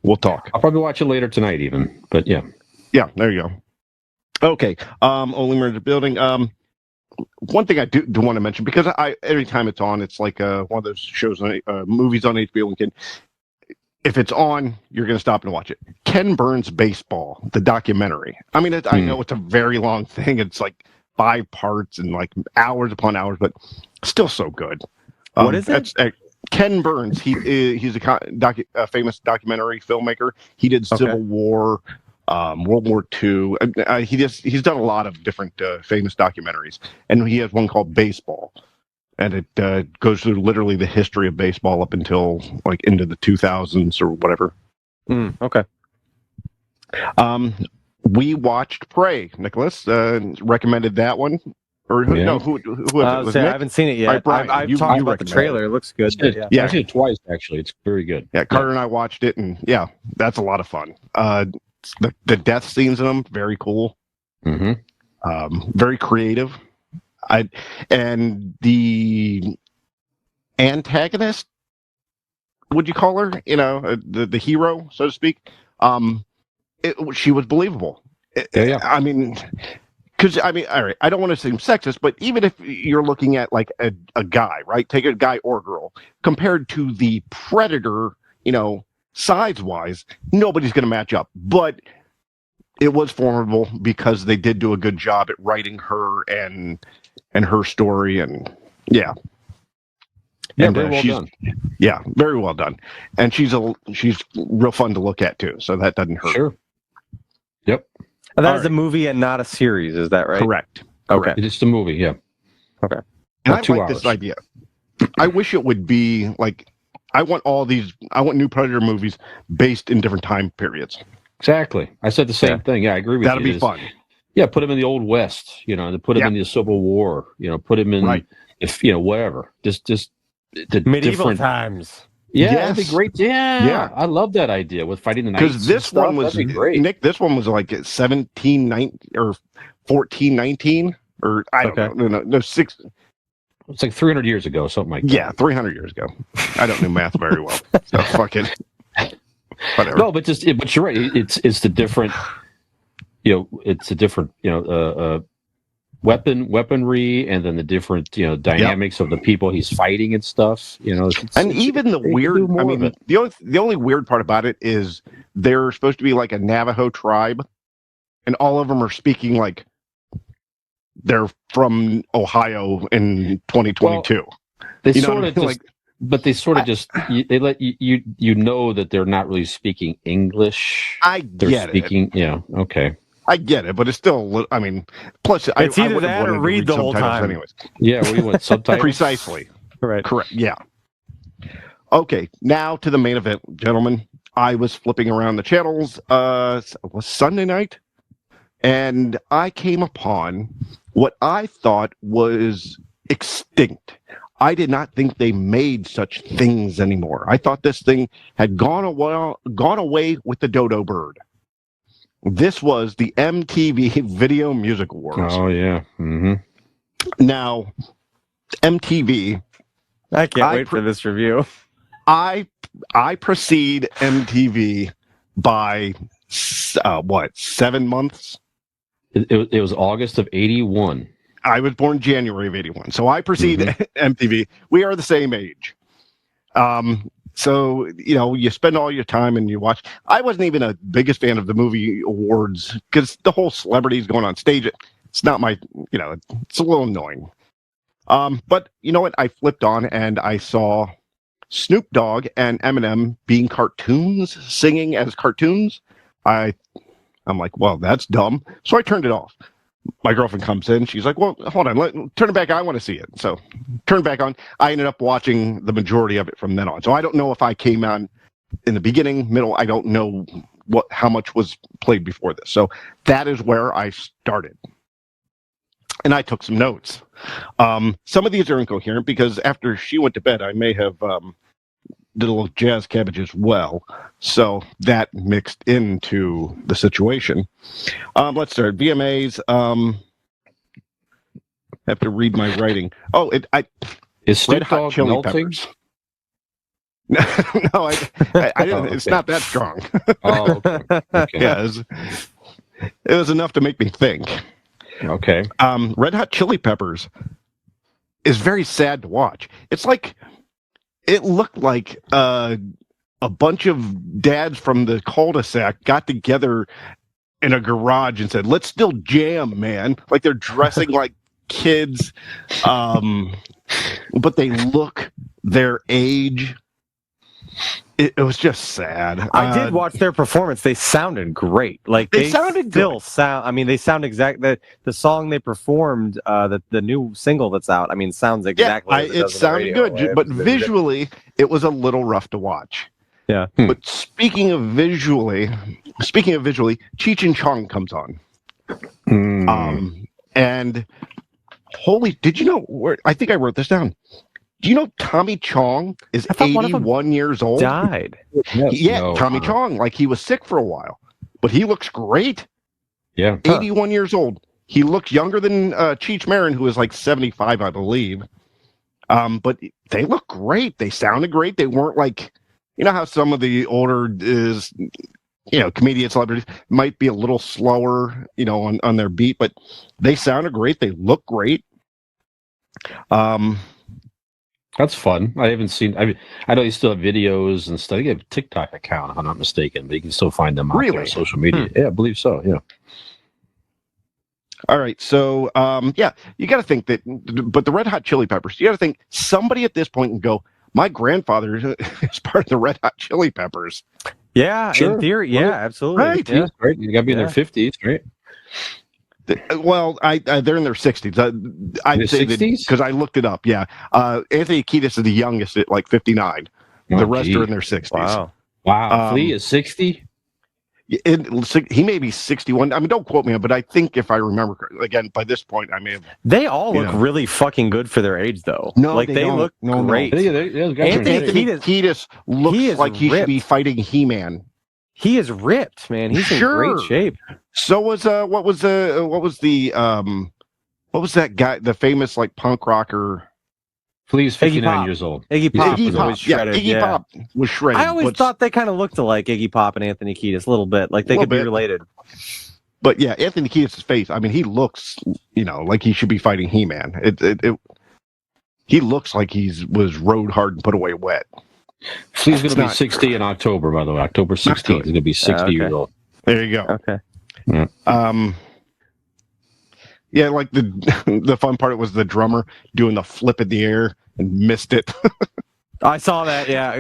We'll talk. I'll probably watch it later tonight, even. But yeah, there you go. Okay, Only Murders in the Building. One thing I do want to mention, because every time it's on, it's like one of those shows, movies on HBO weekend. If it's on, you're going to stop and watch it. Ken Burns Baseball, the documentary. I mean, I know it's a very long thing. It's like 5 parts and like hours upon hours, but still so good. What is it? Ken Burns. He's a famous documentary filmmaker. He did Civil War, World War II. He's done a lot of different famous documentaries, and he has one called Baseball. And it goes through literally the history of baseball up until like into the 2000s or whatever. Okay. We watched Prey. Nicholas recommended that one. Or who was it? I haven't seen it yet. Brian, I've talked about the trailer. It looks good. I've seen it twice, actually. It's very good. Yeah, Carter and I watched it, and that's a lot of fun. The death scenes in them, very cool. Mm-hmm. Very creative. And the antagonist, would you call her? The hero, so to speak. She was believable. I mean, all right. I don't want to seem sexist, but even if you're looking at like a guy, right? Take a guy or girl compared to the Predator, size wise, nobody's going to match up. But it was formidable because they did do a good job at writing her and her story, and Yeah, And, very well she's- done. Yeah, very well done. And she's real fun to look at too, so that doesn't hurt. Sure. Yep. And that All is a movie and not a series, is that right? Correct. Okay. It's the movie, yeah. And About I 2 like hours. this idea. I wish it would be like I want new Predator movies based in different time periods. Exactly. I said the same Yeah. thing. Yeah, I agree with That'll you. be fun. Yeah, put him in the Old West, and put him in the Civil War, put him in, Right. whatever. Just the Medieval different. times. Yeah, Yes. that'd be great. Yeah, Yeah. I love that idea with fighting the knights. Because this and one stuff. was That'd be great. Nick. This one was like 1719 or 1419 or I don't Okay. know. No, 6. It's like 300 years ago, something like that. Yeah, 300 years ago. I don't know math very well, so fuck it. Whatever. No, but you're right. It's the different. It's a different. Weaponry, and then the different dynamics of the people he's fighting and stuff. And even the they could weird. do more I of mean, it. the only weird part about it is they're supposed to be like a Navajo tribe, and all of them are speaking like they're from Ohio in 2022. They You know sort what I of mean? just, but they sort of just they let you know that they're not really speaking English. I They're get it. speaking. Yeah. Okay. I get it, but it's still a little. I mean, plus It's I either wouldn't that have or wanted to read the whole subtitles time. anyways. Yeah. What do you want? Subtitles. Precisely. Right. Correct. Yeah. Okay. Now to the main event, gentlemen. I was flipping around the channels. It was Sunday night, and I came upon what I thought was extinct. I did not think they made such things anymore. I thought this thing had gone away with the dodo bird. This was the MTV Video Music Awards. Oh yeah. Mm-hmm. Now, MTV, I can't I wait for this review. I precede MTV by 7 months. It was August of '81. I was born January of '81, so I precede MTV. We are the same age. So you spend all your time and you watch. I wasn't even a biggest fan of the movie awards because the whole celebrities going on stage. It's not my. It's a little annoying. But you know what? I flipped on and I saw Snoop Dogg and Eminem being cartoons, singing as cartoons. I'm like, well, that's dumb. So I turned it off. My girlfriend comes in. She's like, well, hold on. Turn it back. I want to see it. So turn it back on. I ended up watching the majority of it from then on. So I don't know if I came on in the beginning, middle. I don't know how much was played before this. So that is where I started. And I took some notes. Some of these are incoherent because after she went to bed, I may have did a little jazz cabbage as well. So that mixed into the situation. Let's start. VMAs. Have to read my writing. Oh, Is Red Snoop Hot Dogg Chili melting? Peppers. No, I didn't. Oh, It's okay. not that strong. Oh, okay. Okay. Yeah, it was enough to make me think. Okay. Red Hot Chili Peppers is very sad to watch. It's like it looked like a bunch of dads from the cul-de-sac got together in a garage and said, "Let's still jam, man!" Like they're dressing like kids, but they look their age. It was just sad. I did watch their performance. They sounded great. Like They sounded still good. sound. I mean, they sound exact. The song they performed, the new single that's out. I mean, sounds exactly. as it does on the sounded radio. good, but visually, it was a little rough to watch. Yeah. But speaking of visually, Cheech and Chong comes on. And holy, did you know? I think I wrote this down. Do you know Tommy Chong is I thought one of them 81 years old? died. Yeah, No. Tommy Chong, like he was sick for a while, but he looks great. Yeah. 81 years old. He looks younger than Cheech Marin, who is like 75, I believe. But they look great. They sounded great. They weren't like, how some of the older comedian celebrities might be a little slower, on their beat, but they sounded great. They look great. That's fun. I haven't seen. I know you still have videos and stuff. You have a TikTok account, if I'm not mistaken, but you can still find them out there Really? on social media. Yeah, I believe so. Yeah. All right, so yeah, you got to think that, but the Red Hot Chili Peppers, you got to think somebody at this point can go, my grandfather is part of the Red Hot Chili Peppers. Yeah, Sure. in theory, yeah, Well, absolutely. right. Yeah. Right? You got to be in their 50s, right? Well, they're in their 60s. I'd say that 60s? because I looked it up. Yeah, Anthony Kiedis is the youngest at like 59. The rest are in their 60s. Wow. Wow. Flea is 60? He may be 61. I mean, don't quote me, but I think if I remember correctly, again, by this point, I may have. They all look know. really fucking good for their age, though. No, like they they don't. look No. great. Anthony Kiedis looks like he should be fighting He-Man. He is ripped, man. He's in great shape. So was what was that guy, the famous like punk rocker? Flea's 59 years old. Iggy Pop was always yeah, shredded. Iggy Pop was shredded. I always thought they kind of looked alike, Iggy Pop and Anthony Kiedis, a little bit. Like they could be related. But yeah, Anthony Kiedis' face, I mean, he looks, like he should be fighting He-Man. He looks like was rode hard and put away wet. Flea's going to be 60 in October, by the way. October 16th. He's going to be 60 years old. There you go. Okay. Yeah. Yeah, like the fun part was the drummer doing the flip in the air and missed it. I saw that, yeah.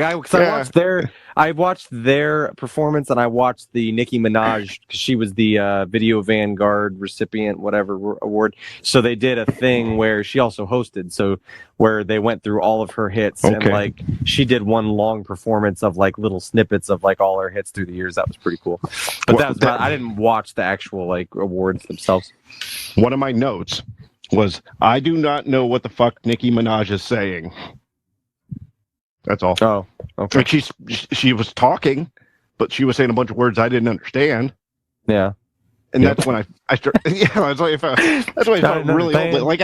I watched their performance, and I watched the Nicki Minaj, because she was the Video Vanguard recipient, whatever award. So they did a thing where she also hosted, so where they went through all of her hits, and like she did one long performance of like little snippets of like all her hits through the years. That was pretty cool. But I didn't watch the actual like awards themselves. One of my notes was, I do not know what the fuck Nicki Minaj is saying. That's all. Oh, okay. Like she was talking, but she was saying a bunch of words I didn't understand. Yeah. And that's when I started. Yeah, that's why I felt really old. But like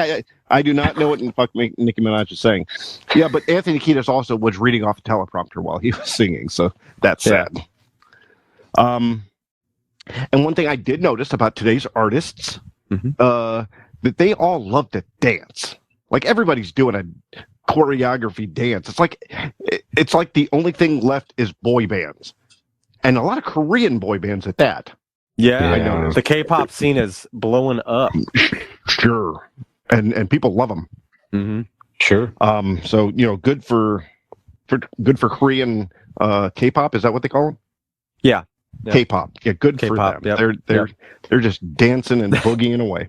I do not know what the fuck Nicki Minaj is saying. Yeah, but Anthony Kiedis also was reading off a teleprompter while he was singing, so that's sad. And one thing I did notice about today's artists, that they all love to dance. Like everybody's doing a choreography dance. It's like the only thing left is boy bands, and a lot of Korean boy bands at that. Yeah, I noticed. The K-pop scene is blowing up. Sure, and people love them. Mm-hmm. Sure. So good for Korean K-pop. Is that what they call them? Yeah. K-pop. Yeah, good K-pop, for them. Yep. They're just dancing and boogieing away.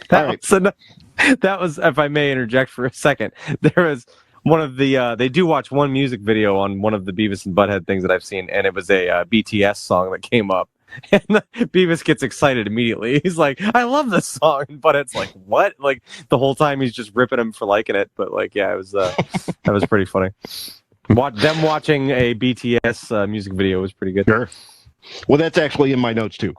That was, if I may interject for a second, there was one of the they do watch one music video on one of the Beavis and Butthead things that I've seen, and it was a BTS song that came up, and Beavis gets excited immediately. He's like, I love this song, but it's like, what? Like the whole time he's just ripping him for liking it, but like, yeah, it was that was pretty funny. Them watching a BTS music video was pretty good. Sure. Well, that's actually in my notes too.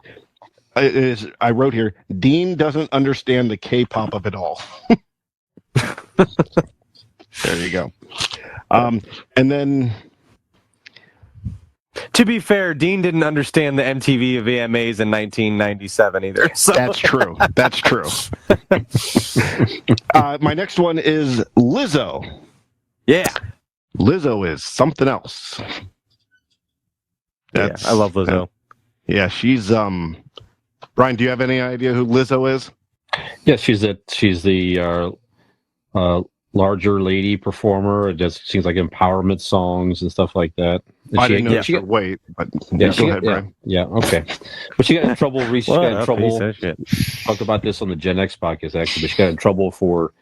I wrote here, Dean doesn't understand the K-pop of it all. There you go. And then, to be fair, Dean didn't understand the MTV VMAs in 1997 either. So. That's true. That's true. My next one is Lizzo. Yeah. Lizzo is something else. I love Lizzo. Yeah, she's Brian, do you have any idea who Lizzo is? Yeah, she's the larger lady performer. It just seems like empowerment songs and stuff like that. And I didn't know she got weight, but go ahead, Brian. Yeah, okay. But she got in trouble recently. She got in trouble. Talked about this on the Gen X podcast, actually, but she got in trouble for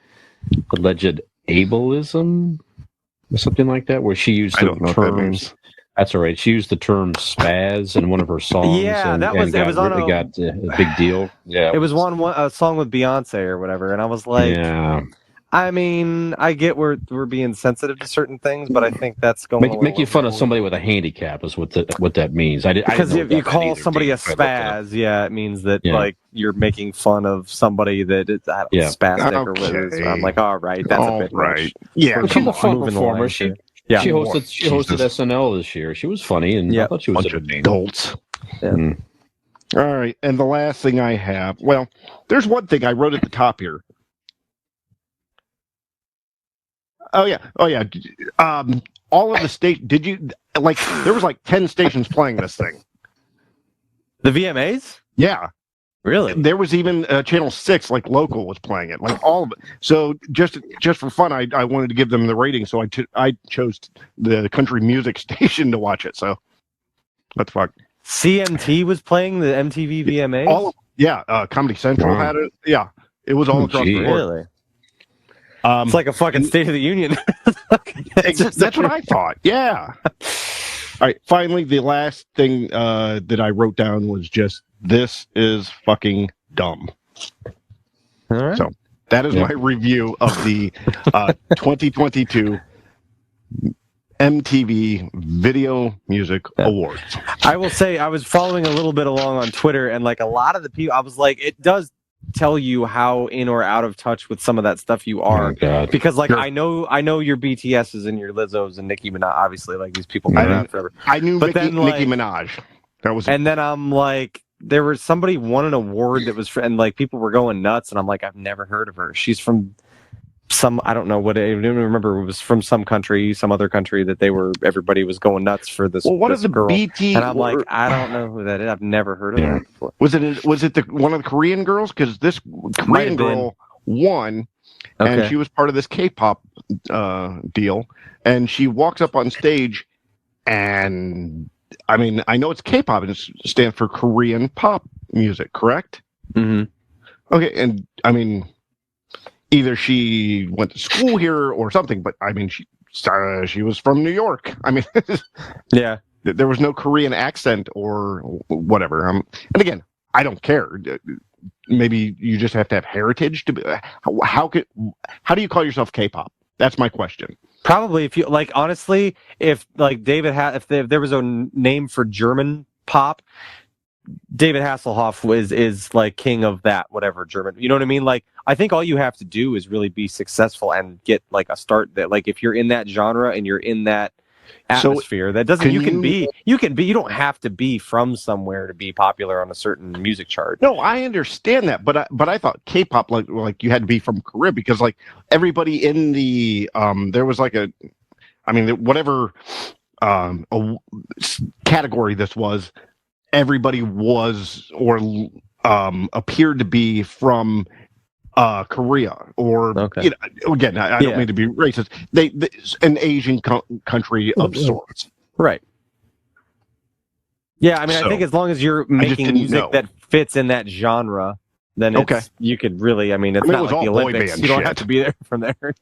alleged ableism or something like that, where she used the terms. That's all right. She used the term spaz in one of her songs. Yeah, got a big deal. Yeah, it was a song with Beyonce or whatever, and I was like, yeah. I mean, I get we're being sensitive to certain things, but I think that's going making fun of somebody with a handicap is what that means. Because if you call somebody a spaz, it means that like you're making fun of somebody that is spastic or whatever. So I'm like, all right, that's a bit right. much. Yeah, she's a fun performer. She hosted SNL this year. She was funny, and I thought she was adults. Yeah. All right, and the last thing I have, well, there's one thing I wrote at the top here. Oh yeah. All of the state. Did you like? There was like 10 stations playing this thing. The VMAs? Yeah. Really? There was even Channel 6, like local, was playing it, like all of it. So just for fun, I wanted to give them the rating, so I chose the country music station to watch it. So what the fuck? CMT was playing the MTV VMAs? Comedy Central Wow. had it. Yeah, it was all across the gee. board. Really? It's like a fucking State of the Union. That's what I thought. Yeah. All right. Finally, the last thing that I wrote down was just, this is fucking dumb. All right. So that is my review of the 2022 MTV Video Music Awards. I will say I was following a little bit along on Twitter, and like a lot of the people, I was like, it does tell you how in or out of touch with some of that stuff you are. Oh, God. Because like Sure. I know your BTSs and your Lizzos and Nicki Minaj, obviously, like these people been around forever. I knew But Nicki then, like- Minaj. That was And then I'm like, there was somebody won an award that was for, and like people were going nuts, and I'm like, I've never heard of her. She's from some, I don't know what, I don't even remember. It was from some country, some other country that everybody was going nuts for this. well. What this is the girl. BT? And I'm like, I don't know who that is. I've never heard of her before. Was it one of the Korean girls? Because this Korean girl won, and she was part of this K-pop deal. And she walks up on stage, and I mean, I know it's K-pop, and it stands for Korean pop music, correct? Mm-hmm. Okay, and I mean, either she went to school here or something, but I mean, she was from New York. I mean, Yeah. there was no Korean accent or whatever. And again, I don't care. Maybe you just have to have heritage to be. How do you call yourself K-pop? That's my question. Probably, if you like, honestly, if like if there was a name for German pop, David Hasselhoff is like king of that, whatever German. You know what I mean? Like, I think all you have to do is really be successful and get like a start that, like, if you're in that genre and you're in that atmosphere, that doesn't. You don't have to be from somewhere to be popular on a certain music chart. No, I understand that, but I thought K-pop like you had to be from Korea, because like everybody in the there was like whatever category this was, everybody was or appeared to be from Korea or again, I don't mean to be racist. They an Asian country of sorts, right? Yeah, I mean, I think as long as you're making music that fits in that genre, then you could really. I mean, it's not like the Olympics. You don't have to be there from there.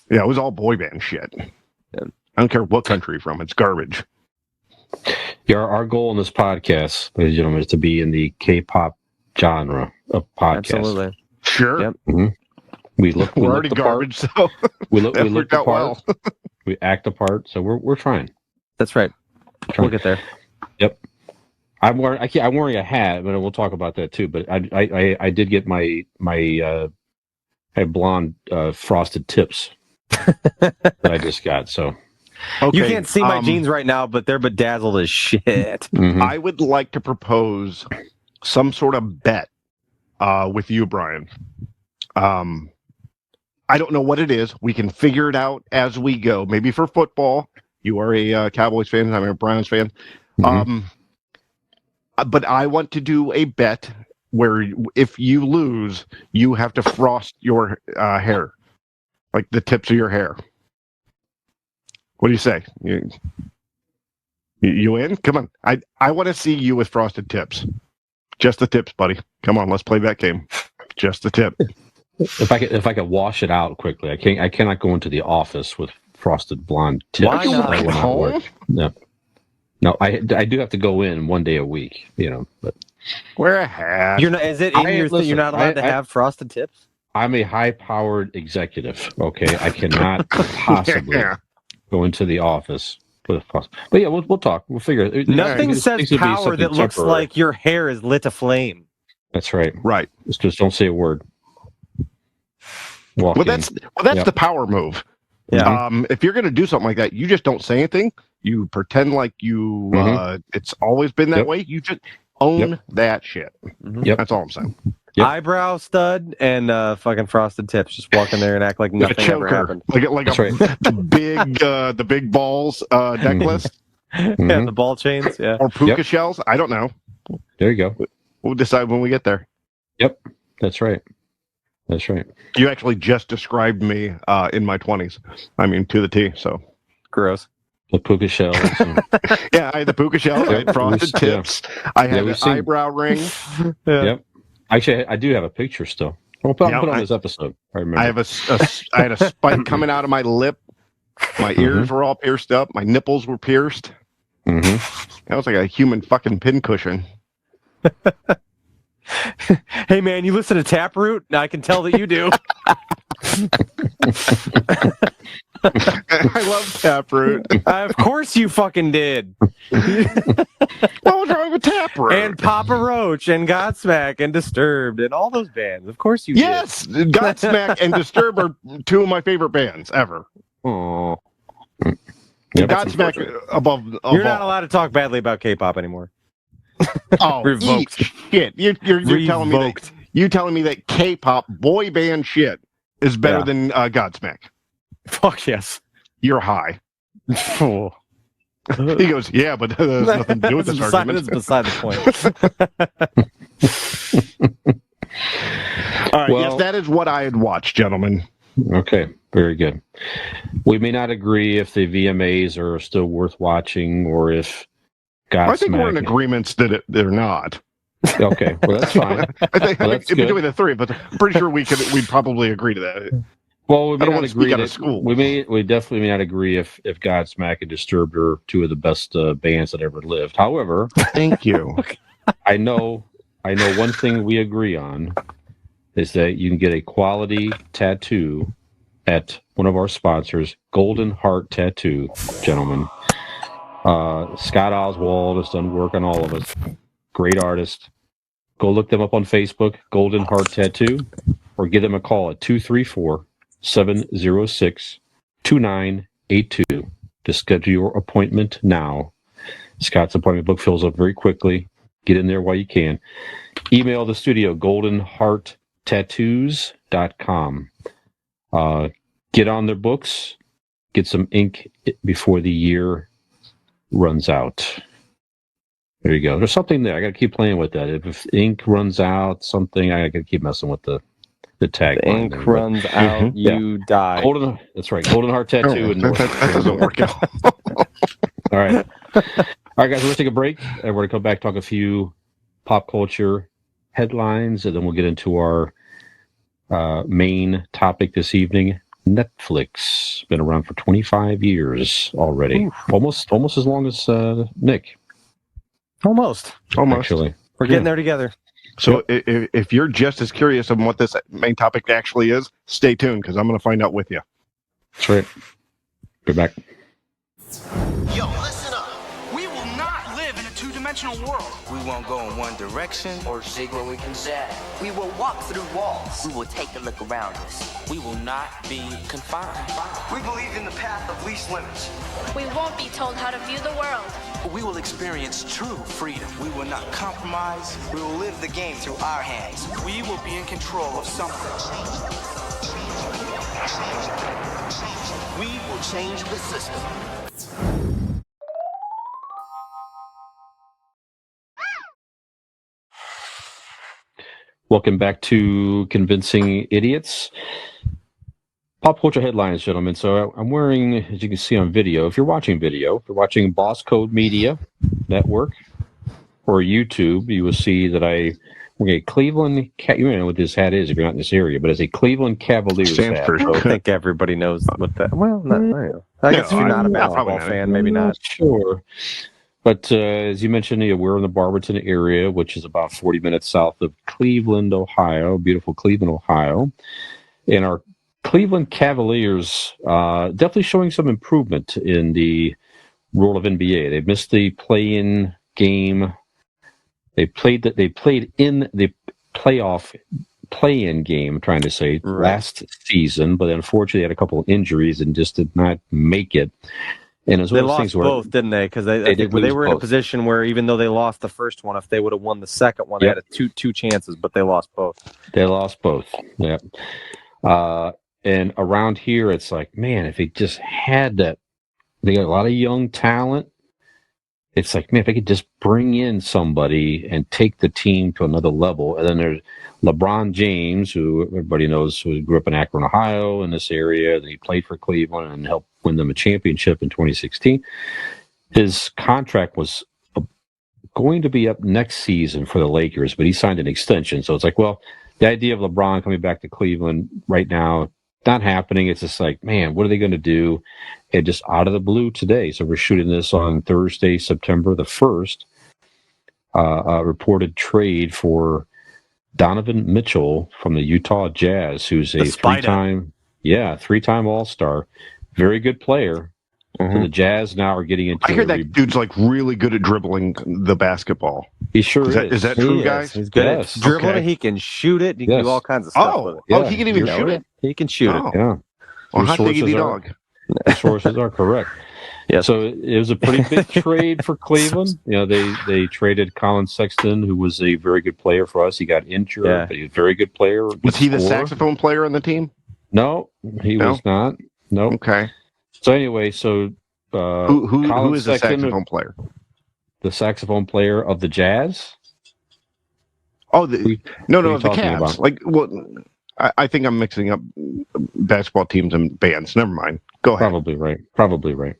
Yeah, it was all boy band shit. Yeah. I don't care what country you're from; it's garbage. Yeah, our goal in this podcast, ladies and gentlemen, is to be in the K-pop genre of podcast. Absolutely. Sure. Yep. Mm-hmm. We're already garbage, so we look the part. Well. We act the part, so we're trying. That's right. We'll get there. Yep. I'm wearing a hat, but we'll talk about that too. But I did get my blonde frosted tips that I just got. So you can't see my jeans right now, but they're bedazzled as shit. Mm-hmm. I would like to propose some sort of bet with you, Brian. I don't know what it is. We can figure it out as we go. Maybe for football, you are a Cowboys fan, I'm a Browns fan. Mm-hmm. But I want to do a bet where if you lose, you have to frost your hair, like the tips of your hair. What do you say? You in? Come on. I want to see you with frosted tips. Just the tips, buddy. Come on, let's play that game. Just the tip. If I could wash it out quickly, I cannot go into the office with frosted blonde tips. Why not? That will not work. No, I do have to go in one day a week. But wear a hat. You're not. Is it in your thing? You're not allowed to have frosted tips. I'm a high-powered executive. Okay, I cannot possibly go into the office with frosted. But yeah, we'll talk. We'll figure it. Nothing says power that looks like your hair is lit aflame. That's right. Right. Just don't say a word. Well, that's the power move. Yeah. If you're going to do something like that, you just don't say anything. You pretend like you. It's always been that way. You just own that shit. Yep. That's all I'm saying. Yep. Eyebrow stud and fucking frosted tips. Just walk in there and act like nothing ever happened. Like the big balls necklace. Yeah, the ball chains. Yeah. Or puka shells. I don't know. There you go. We'll decide when we get there. Yep, that's right. That's right. You actually just described me in my 20s. I mean, to the T. So Gross. The puka shells. And, yeah, I had the puka shells. I had frosted tips. I had we've an seen- eyebrow ring. Yeah. Yep. Actually, I do have a picture still. I'll put on I- this episode. I remember. I had a spike coming out of my lip. My ears were all pierced up. My nipples were pierced. Mm-hmm. That was like a human fucking pincushion. Hey man, you listen to Taproot? I can tell that you do. I love Taproot. Of course you fucking did. What was wrong with Taproot? And Papa Roach and Godsmack and Disturbed and all those bands. Of course you yes, Godsmack and Disturb are two of my favorite bands ever. did. Oh. Yep. Godsmack above. You're not allowed to talk badly about K-pop anymore. Oh, Revoked. eat shit! You're telling me that Revoked. K-pop boy band shit is better Yeah. than Godsmack. Fuck yes. You're high. Oh. He goes, yeah, but that has nothing to do with this That's argument. beside the point. All right, Well- yes, that is what I had watched, gentlemen. Okay, very good. We may not agree if the VMAs are still worth watching or if Godsmack. I think we're in agreements that they're not. Okay, well that's fine. I think Well, that's between good. the three, but I'm pretty sure we'd probably agree to that. Well, we I may don't not want to agree. speak out of That, school. we definitely may not agree if Godsmack and Disturbed are two of the best bands that ever lived. However, Thank you. I know one thing we agree on is that you can get a quality tattoo at one of our sponsors, Golden Heart Tattoo, gentlemen. Scott Oswald has done work on all of us. Great artist. Go look them up on Facebook, Golden Heart Tattoo, or give them a call at 234-706-2982 to schedule your appointment now. Scott's appointment book fills up very quickly. Get in there while you can. Email the studio, goldenhearttattoos.com. Get on their books. Get some ink before the year runs out. There you go. There's something there. I got to keep playing with that. If ink runs out, something, I got to keep messing with the tagline. The ink there. runs out, you die. Golden, that's right. Golden Heart Tattoo. Oh, that doesn't work at all. All right. All right, guys, we'll take a break. And we're going to come back, talk a few pop culture headlines, and then we'll get into our main topic this evening. Netflix. Been around for 25 years already. Almost as long as Nick, Almost. actually. We're getting there together. So if you're just as curious on what this main topic actually is, stay tuned because I'm going to find out with you. That's right. Be back. Yo, listen up. We will not live in a two-dimensional world. We won't go in one direction or seek what we can say. We will walk through walls. We will take a look around us. We will not be confined. We believe in the path of least limits. We won't be told how to view the world. We will experience true freedom. We will not compromise. We will live the game through our hands. We will be in control of something. We will change the system. Welcome back to Convincing Idiots. Pop culture headlines, gentlemen. So I'm wearing, as you can see on video, if you're watching Boss Code Media Network or YouTube, you will see that I'm wearing a Cleveland, you know what this hat is if you're not in this area, but it's a Cleveland Cavaliers Stands hat. for- I think everybody knows what that. Well, not, I don't know. I guess if you're not a basketball fan, maybe not. Sure. But as you mentioned, we're in the Barberton area, which is about 40 minutes south of Cleveland, Ohio, beautiful Cleveland, Ohio. And our Cleveland Cavaliers definitely showing some improvement in the role of NBA. They missed the play-in game. They played in the playoff play-in game, I'm trying to say, last season, but unfortunately had a couple of injuries and just did not make it. And it was They one of those lost things where both, didn't they? Because they were in a position where even though they lost the first one, if they would have won the second one, they had two chances, but they lost both. They lost both. Yeah. And around here, it's like, man, if they just had that, they got a lot of young talent. it's like, man, if I could just bring in somebody and take the team to another level. And then there's LeBron James, who everybody knows, who grew up in Akron, Ohio, in this area. Then he played for Cleveland and helped win them a championship in 2016. His contract was going to be up next season for the Lakers, but he signed an extension. So it's like, well, the idea of LeBron coming back to Cleveland right now, not happening. It's just like, man, what are they going to do? And just out of the blue today. So we're shooting this on Thursday, September the 1st. A reported trade for Donovan Mitchell from the Utah Jazz, who's a three-time All-Star, very good player. So the Jazz now are getting into. I hear that dude's like really good at dribbling the basketball. He sure is. Is that true, guys? He's good at dribbling it. He can shoot it. He can do all kinds of stuff with it. He can even shoot it. He can shoot it. Yeah. Well, hot diggity dog. The sources are correct. Yes. So it was a pretty big trade for Cleveland. They traded Colin Sexton, who was a very good player for us. He got injured, but he was a very good player. Was he the saxophone player on the team? No, he was not. No. Okay. So anyway, so who is the saxophone player? The saxophone player of the Jazz? Oh, the Cavs. About? I think I'm mixing up basketball teams and bands. Never mind. Go ahead. Probably right.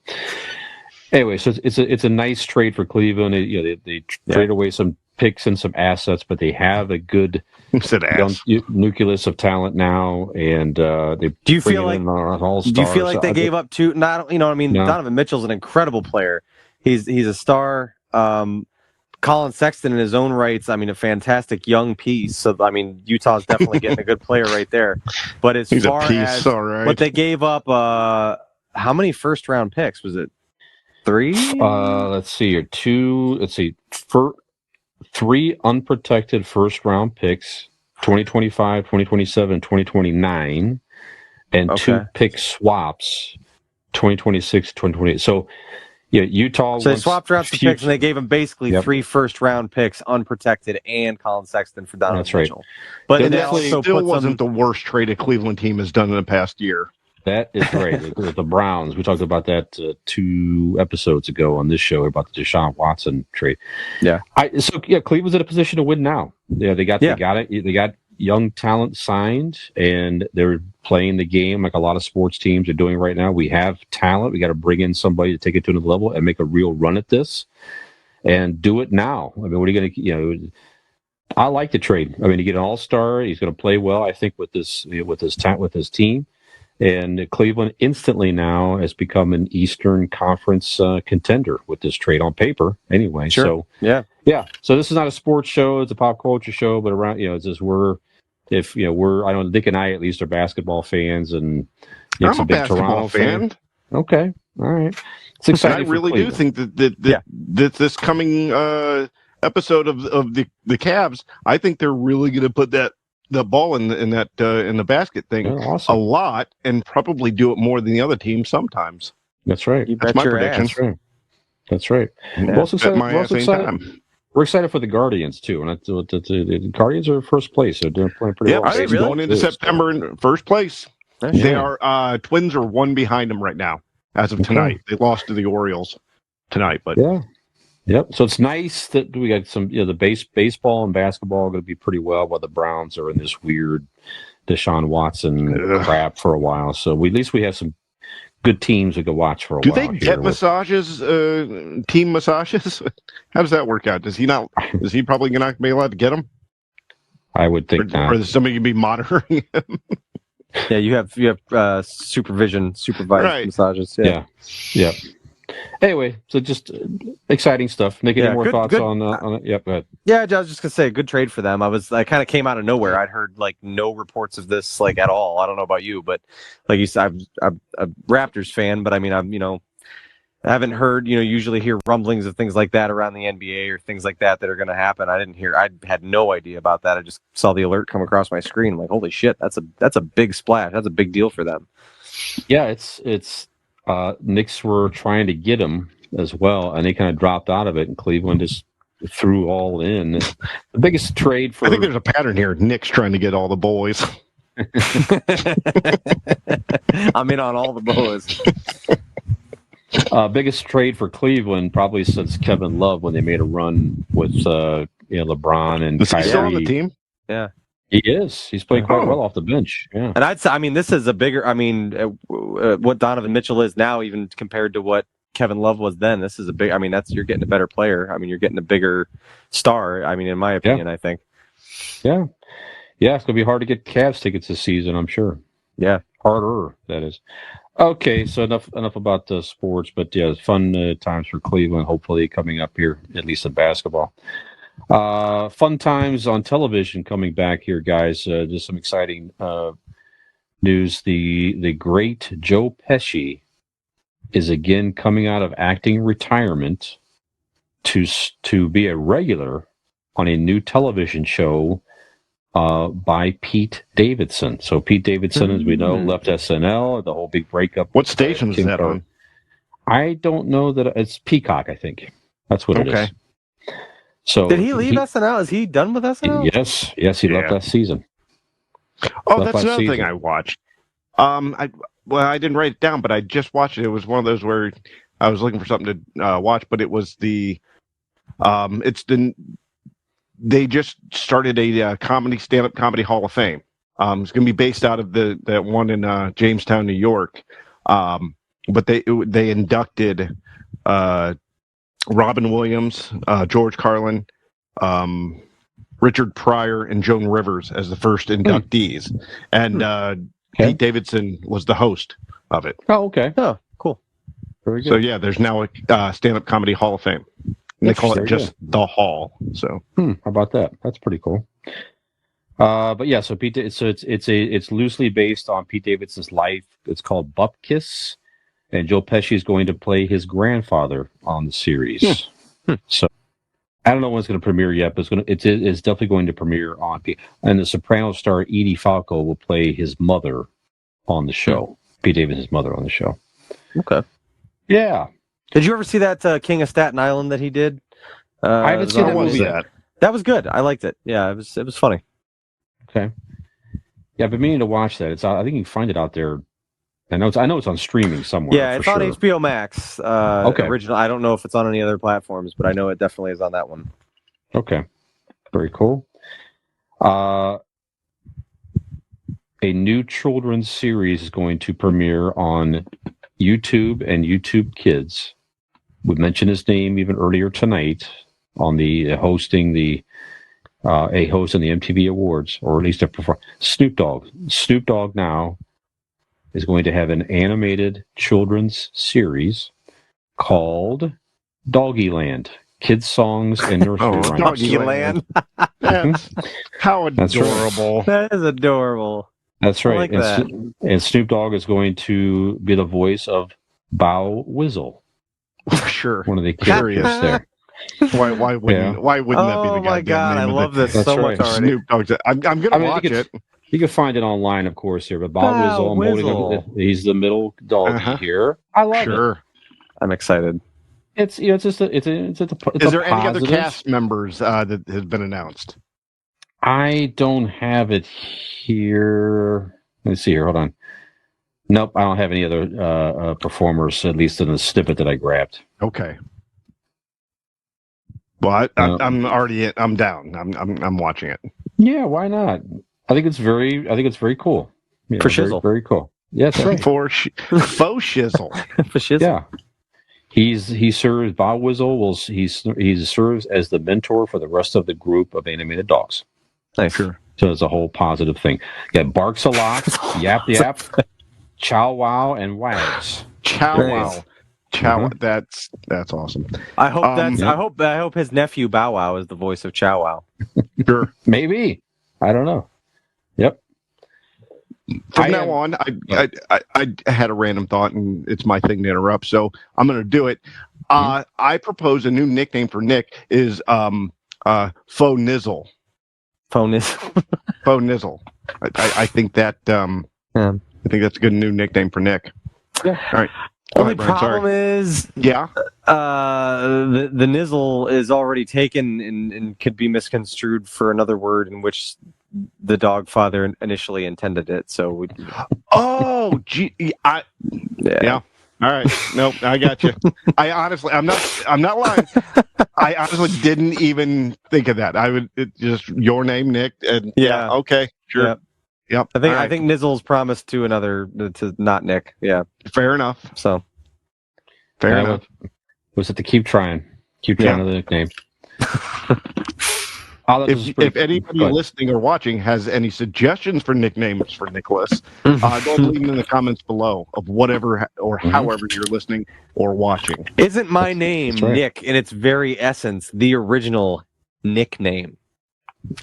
Anyway, so it's a nice trade for Cleveland. They trade away some picks and some assets, but they have a good young nucleus of talent now. And do you feel like they gave up two? Donovan Mitchell's an incredible player. He's a star. Colin Sexton in his own rights, a fantastic young piece. So, Utah's definitely getting a good player right there. But as far as what they gave up, how many first-round picks? Was it 3? Let's see here. 2, let's see. 3 unprotected first-round picks, 2025, 2027, 2029, and 2 pick swaps, 2026, 2028. So, Utah. So they swapped around some picks, and they gave him basically 3 first-round picks, unpressed, and Colin Sexton for Donovan Mitchell. But it also still wasn't the worst trade a Cleveland team has done in the past year. That is right. With the Browns, we talked about that 2 episodes ago on this show about the Deshaun Watson trade. Yeah. Cleveland's in a position to win now. Yeah, they got it. They got young talent signed, and they're playing the game like a lot of sports teams are doing right now. We have talent. We got to bring in somebody to take it to another level and make a real run at this, and do it now. What are you going to? I like the trade. You get an all-star. He's going to play well, I think, with this with his team. And Cleveland instantly now has become an Eastern Conference contender with this trade on paper. Anyway, sure. So So this is not a sports show; it's a pop culture show. But around, it's just Dick and I at least are basketball fans, and I'm a big Toronto fan. Okay, all right. It's exciting. I really do think that this coming episode of the Cavs, I think they're really going to put the ball in the basket thing a lot, and probably do it more than the other team sometimes. That's right. That's my prediction. That's right. Yeah. We're excited for the Guardians too, and the Guardians are first place. They're playing pretty well. Really? Going into September in first place. They are Twins are 1 behind them right now as of tonight. They lost to the Orioles tonight, but Yep. So it's nice that we got some, the baseball and basketball are going to be pretty well, while the Browns are in this weird Deshaun Watson crap for a while. So at least we have some good teams we could watch for a while. Do they get massages, team massages? How does that work out? Is he probably not be allowed to get them? I would think not. Or is somebody going to be monitoring him? Yeah, you have supervised massages. Yeah. Anyway, so just exciting stuff. Make any more thoughts on it? Yep, go ahead. Yeah, I was just gonna say, good trade for them. I kind of came out of nowhere. I'd heard no reports of this at all. I don't know about you, but like you said, I'm a Raptors fan, but I haven't heard. Usually hear rumblings of things like that around the NBA or things like that are going to happen. I had no idea about that. I just saw the alert come across my screen. I'm like, holy shit, that's a big splash. That's a big deal for them. Yeah, it's. Knicks were trying to get him as well, and they kind of dropped out of it, and Cleveland just threw all in. The biggest trade for... I think there's a pattern here. Knicks trying to get all the boys. I'm in on all the boys. Biggest trade for Cleveland probably since Kevin Love when they made a run with LeBron and Is he Kyrie. still on the team? Yeah. He is. He's playing quite well off the bench. Yeah. And I'd say, I mean, this is a bigger. I mean, what Donovan Mitchell is now, even compared to what Kevin Love was then. This is a big. I mean, you're getting a better player. I mean, you're getting a bigger star. I mean, in my opinion, I think. Yeah. Yeah, it's gonna be hard to get Cavs tickets this season, I'm sure. Yeah, harder, that is. Okay, so enough about the sports, but yeah, fun times for Cleveland. Hopefully, coming up here, at least in basketball. Fun times on television coming back here, guys. Just some exciting news. The great Joe Pesci is again coming out of acting retirement to be a regular on a new television show by Pete Davidson. So Pete Davidson, as we know, left SNL, the whole big breakup. What station is that on? I don't know that it's Peacock, I think. That's what it is. So did he leave SNL? Is he done with SNL? Yes, he left last season. Oh, that's another thing I watched. I didn't write it down, but I just watched it. It was one of those where I was looking for something to watch, but it was they just started a stand-up comedy Hall of Fame. It's going to be based out of that one in Jamestown, New York. But they inducted Robin Williams, George Carlin, Richard Pryor, and Joan Rivers as the first inductees, and Pete Davidson was the host of it. Oh, okay. Oh, cool. Very good. So yeah, there's now a stand-up comedy Hall of Fame. And they call it just the Hall. So how about that? That's pretty cool. But yeah, so it's loosely based on Pete Davidson's life. It's called Bupkis, and Joe Pesci is going to play his grandfather on the series. So I don't know when it's going to premiere yet, but it's definitely going to premiere on. And the Sopranos star Edie Falco will play his mother on the show. Pete Davidson's mother on the show. Okay. Yeah. Did you ever see that King of Staten Island that he did? I haven't seen that movie yet. That was good. I liked it. Yeah, it was funny. Okay. Yeah, I've been meaning to watch that. I think you can find it out there. I know it's on streaming somewhere. Yeah, it's on HBO Max. Okay. Original. I don't know if it's on any other platforms, but I know it definitely is on that one. Okay. Very cool. A new children's series is going to premiere on YouTube and YouTube Kids. We mentioned his name even earlier tonight on the hosting a host in the MTV Awards, or at least Snoop Dogg. Snoop Dogg now is going to have an animated children's series called Doggyland. Kids songs and nursery rhymes. Doggyland. How adorable. That is adorable. That's right. I like that. And Snoop Dogg is going to be the voice of Bow Wizzle. Sure. One of the characters there. Why wouldn't that be the Oh my god, I love this so much already. Snoop Dogg. I'm gonna watch it. You can find it online, of course, here. But Bow Wizzle, he's the middle dog here. I love it. I'm excited. It's just it's Is there any other cast members that has been announced? I don't have it here. Let me see here. Hold on. Nope, I don't have any other performers, at least in the snippet that I grabbed. Okay. Well, I'm down. I'm watching it. Yeah, why not? I think it's very cool. Yeah, for shizzle, very cool. Yes, right. Faux shizzle. For shizzle. Yeah. He serves Bow Wizzle. He serves as the mentor for the rest of the group of animated dogs. Nice. Sure. So it's a whole positive thing. Yeah, barks a lot, yap yap, chow wow, and wags. Chow wow. Chow. That's awesome. I hope I hope his nephew Bow Wow is the voice of Chow Wow. Sure. Maybe. I don't know. Yep. From now on, I had a random thought, and it's my thing to interrupt, so I'm going to do it. I propose a new nickname for Nick is Faux Nizzle. Faux Nizzle. Faux Nizzle. I think that I think that's a good new nickname for Nick. Yeah. All right. Only problem is, the nizzle is already taken and could be misconstrued for another word in which the dog father initially intended it. So yeah. All right. Nope. I got you. I honestly, I'm not lying. I honestly didn't even think of that. Just your name, Nick, and Yeah. okay, sure. Yep. Yep. I think All right. I think Nizzle's promised to not Nick. Yeah. Fair enough. So Fair Yeah, enough. Was it to keep trying Yeah. the nickname? Oh, If anybody listening or watching has any suggestions for nicknames for Nicholas, go ahead and leave them in the comments below of whatever or however you're listening or watching. Isn't my name right. Nick in its very essence the original nickname?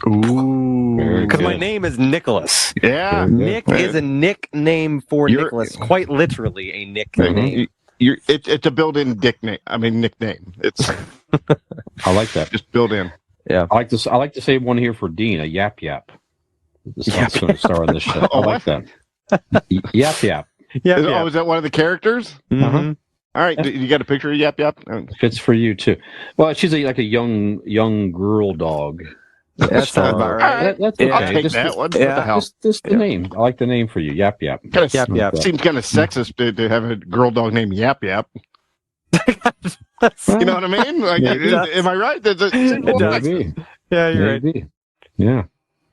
Ooh. Because my good. name is Nicholas. Yeah. Very good. Nick is a nickname for You're- Nicholas. Quite literally a nickname. It's a built-in nickname. It's I like that. just built in. Yeah. I like to say one here for Dean, a yap yap. This is going to star on this show. I like that. Yap yap. Yeah. Is that one of the characters? Mhm. All right. You got a picture of Yap Yap? Fits for you too. Well, she's like a young girl dog. That sounds about right. That's Yeah. okay. I'll take Just that the- one. Yeah. What the hell? Just the name. I like the name for you. Yap yap. Kinda Yap Yap. Seems kind of sexist to have a girl dog named Yap Yap. You know what I mean? Like, Yeah, it does. am I right? It does. Maybe. Yeah, you're right. Maybe. Yeah.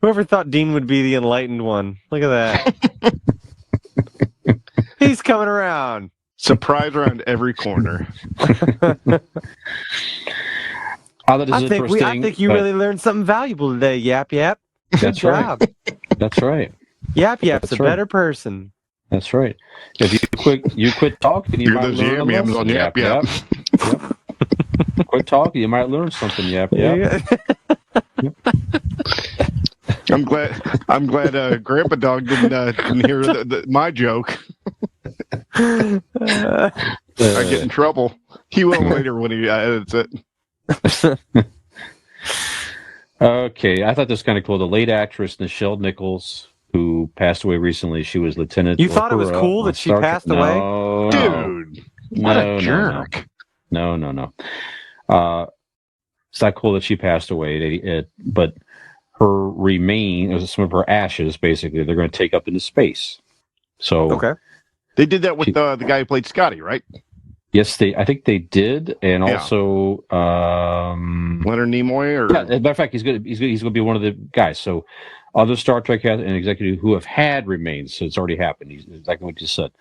Whoever thought Dean would be the enlightened one? Look at that. He's coming around. Surprise around every corner. Oh, that is I interesting. think you really learned something valuable today, Yap Yap. Good That's right. job. That's right. Yap Yap's That's a right. better person. That's right. If you quit talking, you Hear might those learn a yams lesson. on Yap Yap. Yep. Quit talking, you might learn something. Yap yap. I'm glad Grandpa Dog didn't hear my joke. I get in trouble. He will later when he edits it. Okay, I thought this was kind of cool. The late actress Nichelle Nichols, who passed away recently, she was Lieutenant. You thought it was cool that she passed away? No, Dude, what a jerk. No. It's not cool that she passed away. But her some of her ashes, basically, they're going to take up into space. So Okay. They did that with the guy who played Scotty, right? yes, I think they did, and Yeah. also Leonard Nimoy, or yeah. As a matter of fact, he's going to be one of the guys. So other Star Trek cast and executive who have had remains, so it's already happened. He's exactly what you said.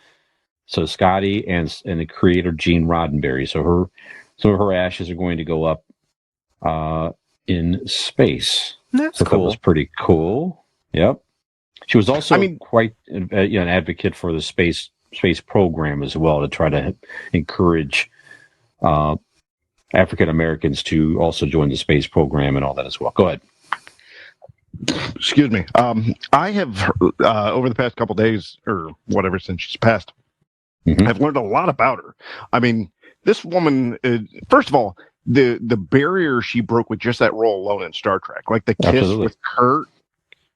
So Scotty and the creator Gene Roddenberry. So some of her ashes are going to go up in space. That's So that cool. was pretty cool. Yep. She was also I mean- quite an advocate for the space program as well, to try to encourage African Americans to also join the space program and all that as well. Go ahead. excuse me. I have over the past couple days or whatever since she's passed, Mhm. I've learned a lot about her. I mean, this woman. First of all, the barrier she broke with just that role alone in Star Trek, like the kiss Absolutely. with Kurt,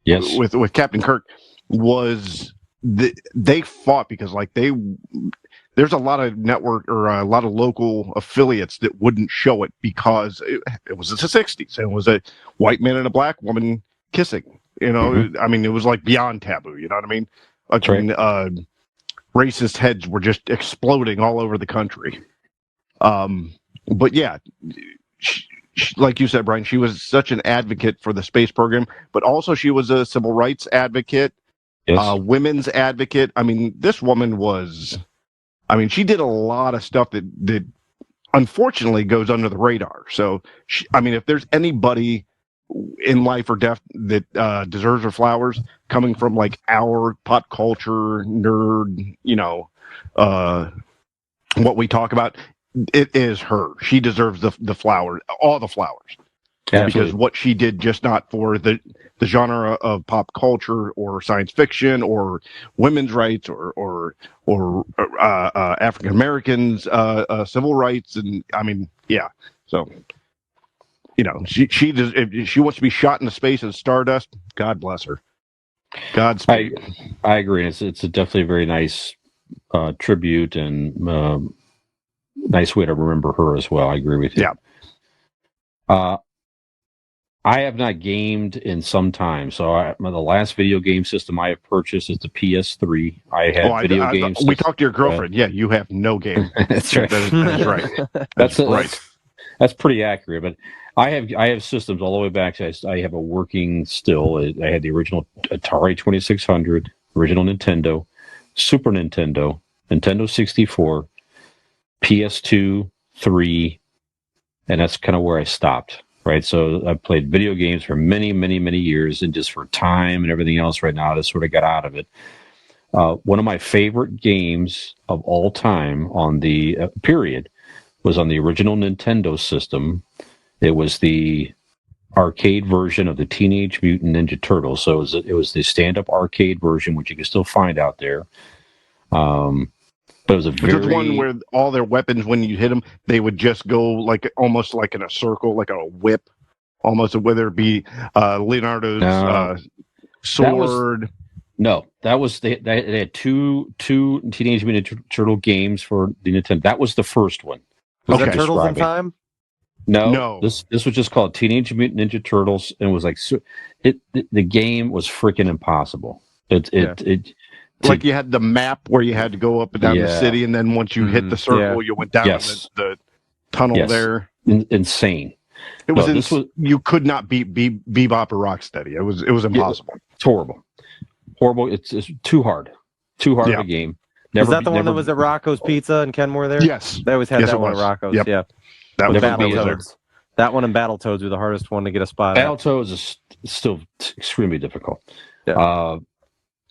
Yes. with Captain Kirk, was they fought because there's a lot of network or a lot of local affiliates that wouldn't show it because it was the 60s and it was a white man and a black woman kissing. You know, I mean, it was like beyond taboo. You know what I mean? That's right. Racist heads were just exploding all over the country. But yeah, like you said, Brian, she was such an advocate for the space program, but also she was a civil rights advocate, Yes. women's advocate. I mean, this woman was, she did a lot of stuff that unfortunately goes under the radar. So, if there's anybody in life or death that deserves her flowers, coming from like our pop culture nerd, what we talk about, it is her. She deserves the flowers, all the flowers. Because what she did, just not for the genre of pop culture or science fiction or women's rights or African Americans civil rights, and so she does. If she wants to be shot into space as stardust, God bless her. Godspeed. I agree. It's definitely a very nice tribute and nice way to remember her as well. I agree with you. Yeah. I have not gamed in some time. So the last video game system I have purchased is the PS3. I had video games. We talked to your girlfriend. Yeah, you have no game. That's right. That is right. That's right. That's pretty accurate. But I have systems all the way back. I have a working still. I had the original Atari 2600, original Nintendo, Super Nintendo, Nintendo 64, PS2, 3, and that's kind of where I stopped. Right, so I played video games for many, many, many years, and just for time and everything else. Right now, I just sort of got out of it. One of my favorite games of all time on the period was on the original Nintendo system. It was the arcade version of the Teenage Mutant Ninja Turtles. So it was the stand-up arcade version, which you can still find out there. But it was a very... Which is one where all their weapons, when you hit them, they would just go like almost like in a circle, like a whip, almost, whether it be Leonardo's sword. They had two Teenage Mutant Turtle games for the Nintendo. That was the first one. Was that Turtles in Time? No. This was just called Teenage Mutant Ninja Turtles, and it was like the game was freaking impossible. Like you had the map where you had to go up and down the city, and then once you hit the circle, you went down the tunnel there. Insane. It was, you could not beat Bebop or Rocksteady. It was impossible. It's horrible. It's too hard. Too hard of a game. Was that the one that was at Rocco's Pizza in Kenmore there? Yes. They always had that one at Rocco's. Yep. Yeah. That was Battletoads. That one and Battletoads were the hardest one to get a spot at. Battletoads is still extremely difficult. Yeah.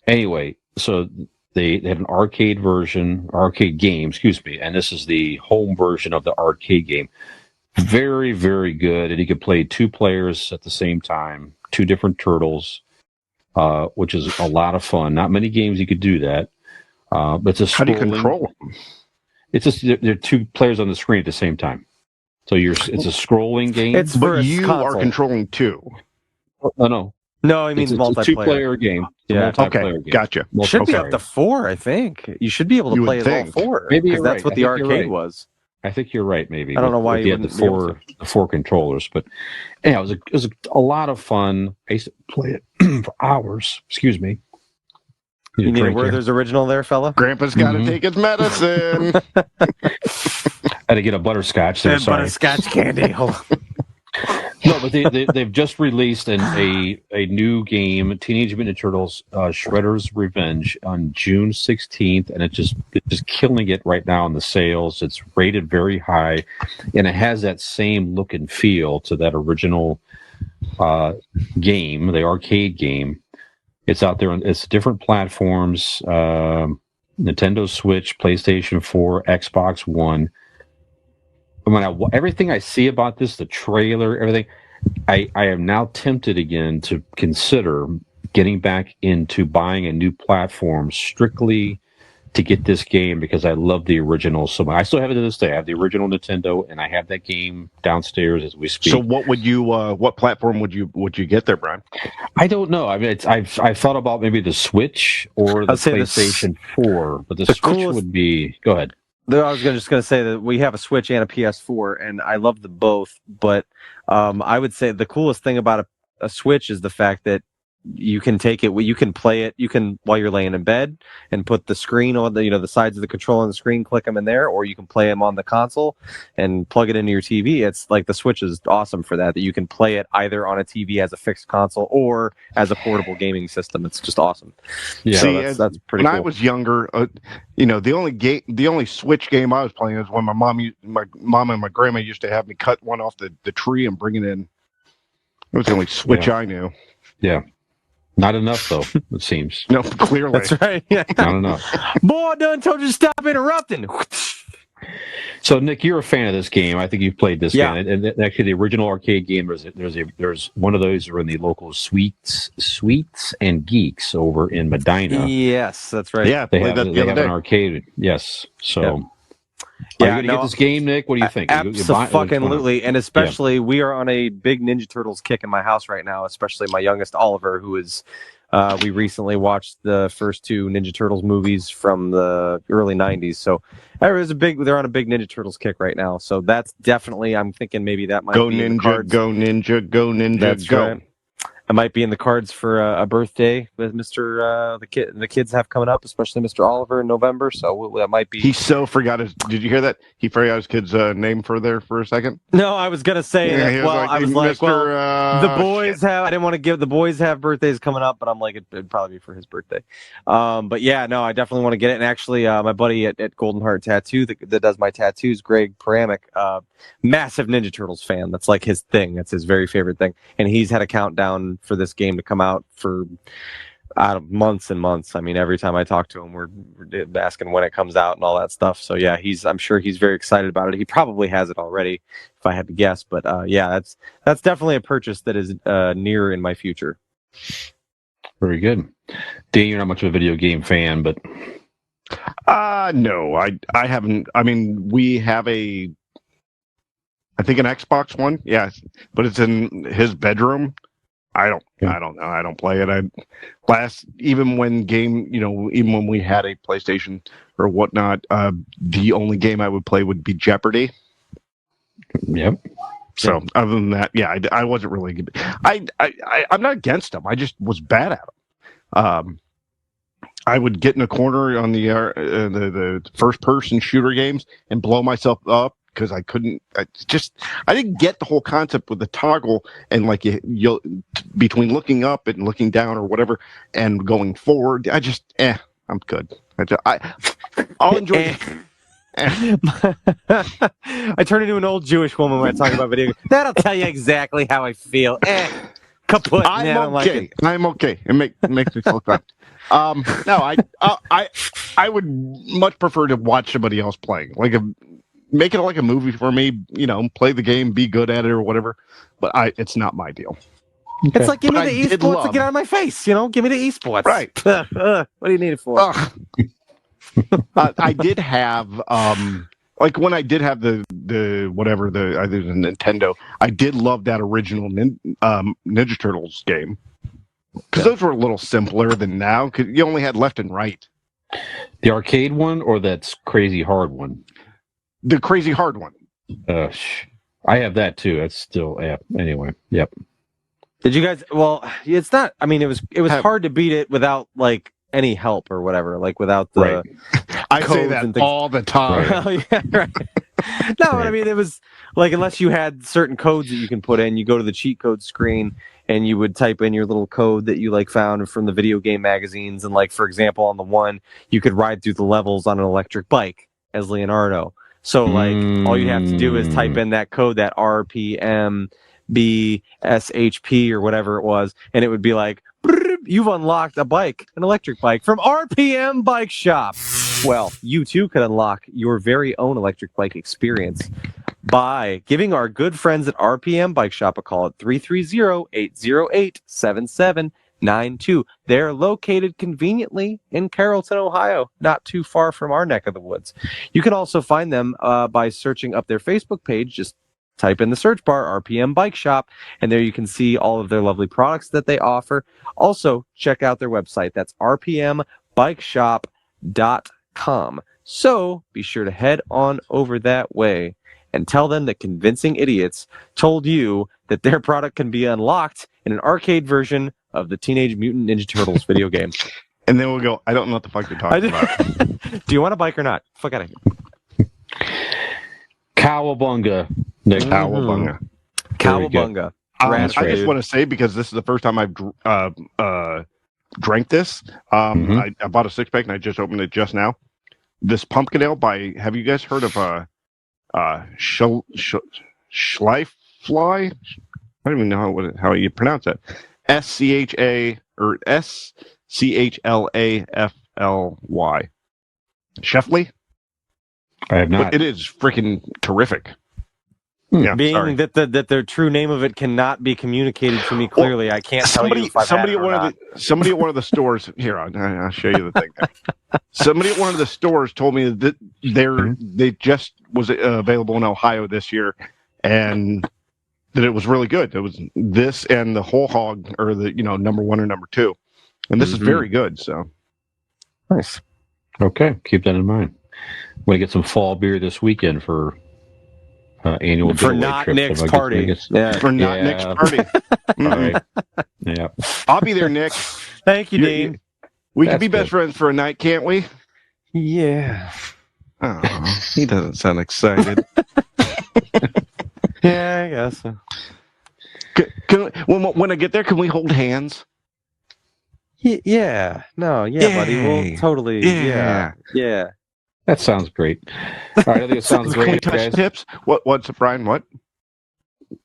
Anyway, so they had an arcade game, and this is the home version of the arcade game. Very, very good, and you could play 2 players at the same time, 2 different turtles, which is a lot of fun. Not many games you could do that. But it's a how do you control them? It's just there are 2 players on the screen at the same time, so it's a scrolling game. But you are controlling 2. No, I mean it's multiplayer. It's a 2-player game. Yeah. Multiplayer game. Gotcha. Should be up to 4, I think. You should be able to play as all 4. Maybe because that's what the arcade was. I think you're right. Maybe I don't know why you had the 4 controllers, but yeah, it was a lot of fun. I used to play it for hours. Excuse me. You need a Werther's original there, fella? Grandpa's got to take his medicine. Had to get a butterscotch there. Butterscotch candy. No, but they've just released a new game, Teenage Mutant Ninja Turtles: Shredder's Revenge, on June 16th, and it's just killing it right now in the sales. It's rated very high, and it has that same look and feel to that original game, the arcade game. It's out there on different platforms: Nintendo Switch, PlayStation 4, Xbox One. Everything I see about this, the trailer, everything, I am now tempted again to consider getting back into buying a new platform strictly to get this game, because I love the original so much. I still have it to this day. I have the original Nintendo, and I have that game downstairs as we speak. So, what platform would you get there, Brian? I don't know. I mean, I've thought about maybe the Switch or the PlayStation 4, but the Switch would be. Go ahead. I was just going to say that we have a Switch and a PS4, and I love them both. But I would say the coolest thing about a Switch is the fact that you can take it, you can play it, you can while you're laying in bed and put the screen on the sides of the controller on the screen, click them in there, or you can play them on the console and plug it into your TV. It's like the Switch is awesome for that you can play it either on a TV as a fixed console or as a portable gaming system. It's just awesome. Yeah, so that's pretty when cool. I was younger, the only Switch game I was playing was when my mom and my grandma used to have me cut one off the tree and bring it in. It was the only Switch I knew. Yeah. Not enough, though, it seems. No, clearly. That's right. Yeah. Not enough. Boy, I done told you to stop interrupting. So, Nick, you're a fan of this game. I think you've played this game. And actually, the original arcade game, there's one of those are in the local Sweets and Geeks over in Medina. Yes, that's right. Yeah, they have an arcade. Yes. So... Are you going to get this game, Nick? What do you think? Absolutely. And especially, we are on a big Ninja Turtles kick in my house right now, especially my youngest, Oliver, who is We recently watched the first two Ninja Turtles movies from the early '90s, so they're on a big Ninja Turtles kick right now. So that's definitely, I'm thinking maybe that might Go be in the Ninja, cards. go Ninja, go Ninja, That's go. right. It might be in the cards for a birthday with Mr. The kids have coming up, especially Mr. Oliver in November. So that might be. He so forgot his. Did you hear that? He forgot his kid's name for a second. No, I was gonna say Yeah, that. he Well, I was like, Mr. the boys shit. have. I didn't want to give the boys have birthdays coming up, but I'm like, it'd probably be for his birthday. But yeah, no, I definitely want to get it. And actually, my buddy at Golden Heart Tattoo that does my tattoos, Greg Paramick, massive Ninja Turtles fan. That's like his thing. That's his very favorite thing. And he's had a countdown for this game to come out for months and months. I mean, every time I talk to him, we're asking when it comes out and all that stuff. So yeah, I'm sure he's very excited about it. He probably has it already, if I had to guess. But yeah, that's definitely a purchase that is near in my future. Very good. Dan, you're not much of a video game fan, but No, I haven't. I mean, we have I think an Xbox One, yeah, but it's in his bedroom. I don't know. I don't play it. Even when we had a PlayStation or whatnot, the only game I would play would be Jeopardy. Yep. So other than that, yeah, I wasn't really good. I'm not against them. I just was bad at them. I would get in a corner on the first person shooter games and blow myself up because I couldn't. I didn't get the whole concept with the toggle and like you'll between looking up and looking down or whatever and going forward. I'm good. I'll enjoy. I turn into an old Jewish woman when I talk about video games. That'll tell you exactly how I feel. Kaput. I'm okay. I'm okay. It makes me feel good. No, I would much prefer to watch somebody else playing. Make it like a movie for me. Play the game, be good at it or whatever. But it's not my deal. Okay. It's like give me the esports to get out of my face. Give me the esports. Right. What do you need it for? I did have when I did have the either the Nintendo, I did love that original Ninja Turtles game because those were a little simpler than now because you only had left and right. The arcade one or that's crazy hard one? The crazy hard one. I have that too. That's still anyway. Yep. Did you guys? Well, it's not. I mean, it was hard to beat it without like any help or whatever, like without the. Right. I say that all the time. Right. Oh, yeah, right. No, but I mean, it was like unless you had certain codes that you can put in, you go to the cheat code screen and you would type in your little code that you like found from the video game magazines, and like for example, on the one you could ride through the levels on an electric bike as Leonardo. So like all you have to do is type in that code, that RPM B.S.H.P. or whatever it was, and it would be like, you've unlocked an electric bike from RPM Bike Shop. Well, you too could unlock your very own electric bike experience by giving our good friends at RPM Bike Shop a call at 330-808-7792. They're located conveniently in Carrollton, Ohio, not too far from our neck of the woods. You can also find them by searching up their Facebook page. Just type in the search bar, RPM Bike Shop, and there you can see all of their lovely products that they offer. Also, check out their website. That's rpmbikeshop.com. So be sure to head on over that way and tell them that Convincing Idiots told you that their product can be unlocked in an arcade version of the Teenage Mutant Ninja Turtles video game. And then we'll go, I don't know what the fuck you're talking about. Do you want a bike or not? Fuck out of here. Cowabunga, Nick. Cowabunga. Cowabunga. I just want to say, because this is the first time I've drank this. I bought a 6-pack and I just opened it just now. This pumpkin ale have you guys heard of Schleifly? I don't even know how you pronounce that. SCHA or SCHLAFLY. Scheffley? I have not. But it is freaking terrific. Yeah, being that the true name of it cannot be communicated to me clearly, I can't tell you if I've had it or not. Somebody at one of the stores here, I'll show you the thing. Somebody at one of the stores told me that they just was available in Ohio this year, and that it was really good. It was this and the whole hog, or the number 1 or number 2. And this is Mhm. very good. So Nice. Okay, keep that in mind. I'm going to get some fall beer this weekend for annual For getaway not trip. Nick's So I party. guess- Yeah. for not Yeah. Nick's party. All right. Yeah. I'll be there, Nick. Thank you, You- Dean. We can That's be best good. friends for a night, can't we? Yeah. Oh, he doesn't sound excited. Yeah, I guess so. When I get there, can we hold hands? Yeah. No, yeah, buddy. Yay. We'll totally. Yeah. Yeah. That sounds great. All right, I think it sounds Can we great, touch guys. tips? What's it, Brian? What?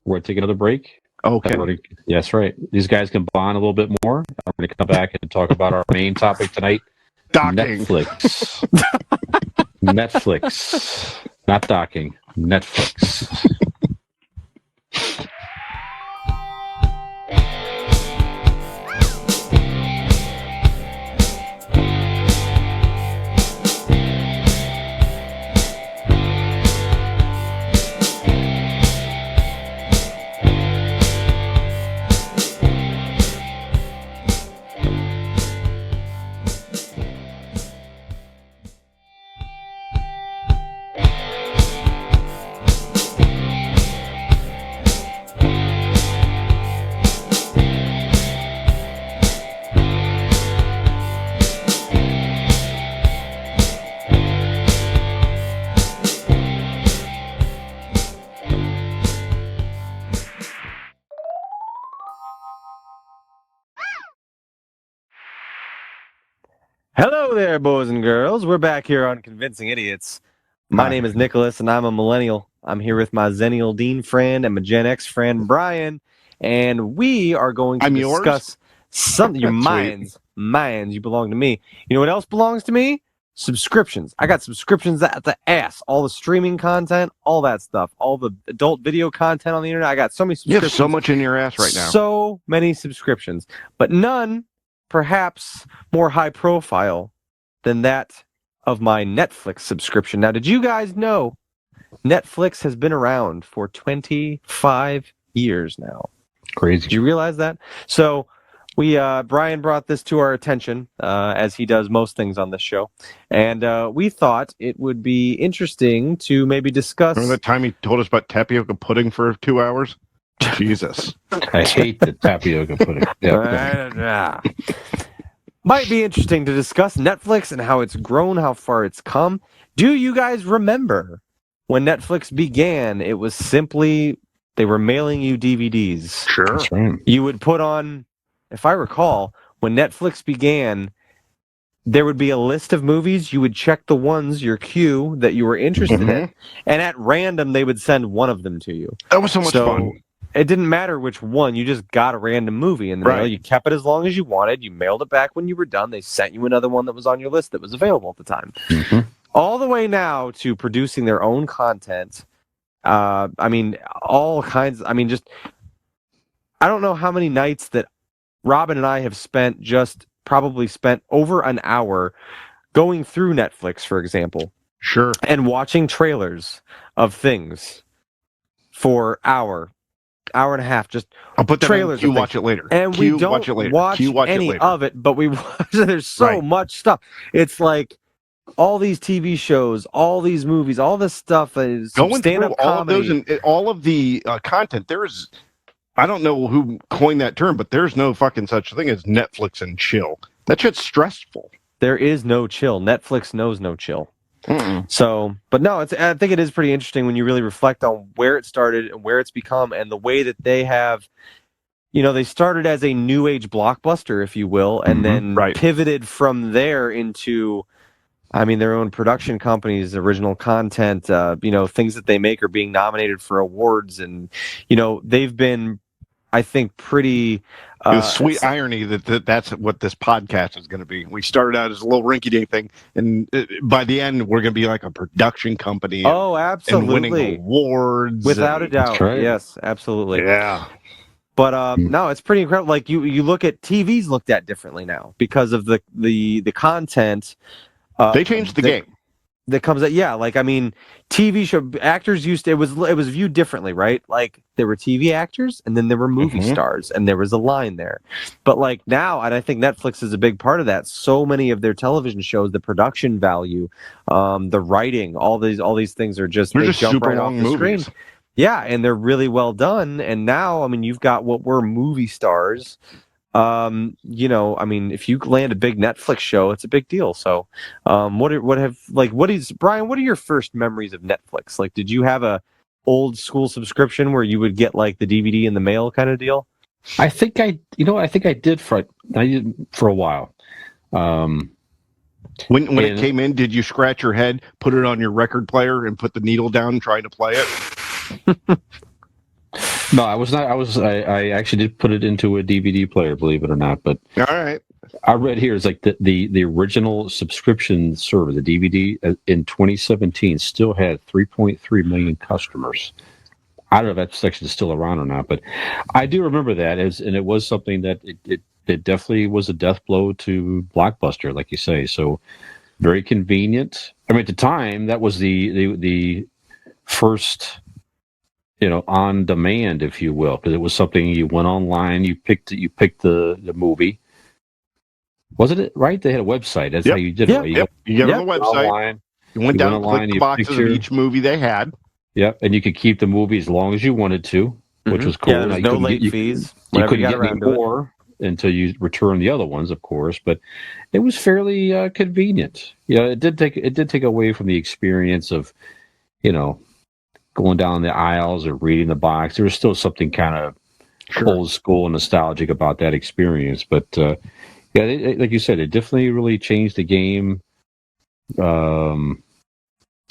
We're going to take another break. Okay. Yeah, that's right. These guys can bond a little bit more. I'm going to come back and talk about our main topic tonight. Docking. Netflix. Netflix. Not docking. Netflix. Hello there, boys and girls. We're back here on Convincing Idiots. My name is Nicholas, and I'm a millennial. I'm here with my Zennial Dean friend and my Gen X friend, Brian, and we are going to discuss something. Your minds, you belong to me. You know what else belongs to me? Subscriptions. I got subscriptions at the ass. All the streaming content, all that stuff, all the adult video content on the internet. I got so many You subscriptions. have so much in your ass right now. So many subscriptions, but none perhaps more high profile than that of my Netflix subscription. Now, did you guys know Netflix has been around for 25 years now? Crazy. Did you realize that? So we Brian brought this to our attention, as he does most things on this show, and we thought it would be interesting to maybe discuss. Remember the time he told us about tapioca pudding for 2 hours? Jesus. I hate the tapioca pudding. Yeah. Might be interesting to discuss Netflix and how it's grown, how far it's come. Do you guys remember when Netflix began? It was simply they were mailing you DVDs. Sure. That's right. You would put on, if I recall, when Netflix began, there would be a list of movies. You would check the ones, your queue, that you were interested in, and at random, they would send one of them to you. That was so much fun. It didn't matter which one. You just got a random movie in the mail. You kept it as long as you wanted. You mailed it back when you were done. They sent you another one that was on your list that was available at the time. All the way now to producing their own content. I mean, all kinds. I mean, just I don't know how many nights that Robin and I have probably spent over an hour going through Netflix, for example. Sure. And watching trailers of things for hour and a half, just I'll put that trailers. You watch it later. And we don't watch any of it, but we watch. There's so much stuff. It's like all these TV shows, all these movies, all this stuff is going stand-up through all comedy. of those and all of the content. There is, I don't know who coined that term, but there's no fucking such thing as Netflix and chill. That shit's stressful. There is no chill. Netflix knows no chill. So, but no, I think it is pretty interesting when you really reflect on where it started and where it's become and the way that they have, they started as a new age blockbuster, if you will, and then pivoted from there into, their own production companies, original content, things that they make are being nominated for awards. And, they've been, I think, pretty... the sweet irony that's what this podcast is going to be. We started out as a little rinky-dink thing, and by the end, we're going to be like a production company. Oh, absolutely. And winning awards. Without a doubt. Right. Yes, absolutely. Yeah. But no, it's pretty incredible. Like you look at TVs looked at differently now because of the content. They changed the game. that comes out. Yeah, like I mean, TV show actors used to, it was viewed differently, right? Like there were TV actors and then there were movie stars, and there was a line there. But like now, and I think Netflix is a big part of that. So many of their television shows, the production value, the writing, all these things are just They're they just jump super right long off the movies. screen. Yeah, and they're really well done. And now, I mean, you've got what were movie stars. You know, I mean, if you land a big Netflix show, it's a big deal. So, Brian, what are your first memories of Netflix? Like, did you have a old school subscription where you would get like the DVD in the mail kind of deal? I think I did for a while. When it came in, did you scratch your head, put it on your record player, and put the needle down, trying to play it? No, I was not. I actually did put it into a DVD player, believe it or not. But all right, I read here is like the original subscription service, the DVD in 2017 still had 3.3 million customers. I don't know if that section is still around or not, but I do remember that and it was something that it definitely was a death blow to Blockbuster, like you say. So very convenient. I mean, at the time, that was the first, on demand, if you will, because it was something you went online, you picked the movie. Wasn't it right? They had a website. That's how you did it. Right? You get on the website. Online, you went down and clicked the boxes of each movie they had. Yep, and you could keep the movie as long as you wanted to, which was cool. Yeah, there's no late fees. You couldn't get any more until you return the other ones, of course. But it was fairly convenient. It did take away from the experience of, going down the aisles or reading the box. There was still something kind of old school and nostalgic about that experience. But like you said, it definitely really changed the game. And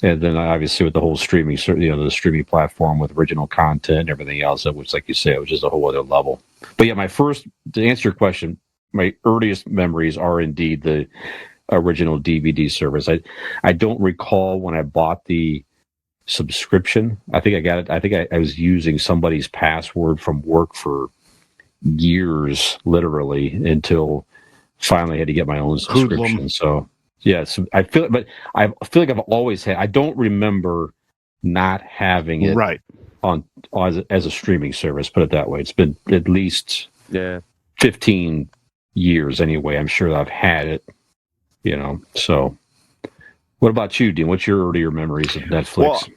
then obviously with the whole streaming, the streaming platform with original content and everything else, which, like you say, it was just a whole other level. But yeah, to answer your question, my earliest memories are indeed the original DVD service. I don't recall when I bought the subscription. I think I got it. I think I was using somebody's password from work for years, literally, until finally I had to get my own subscription. Hoodlum. So yes, I feel like I've always had. I don't remember not having it on as a streaming service. Put it that way. It's been at least 15 years anyway. I'm sure that I've had it. So. What about you, Dean? What's your earlier memories of Netflix?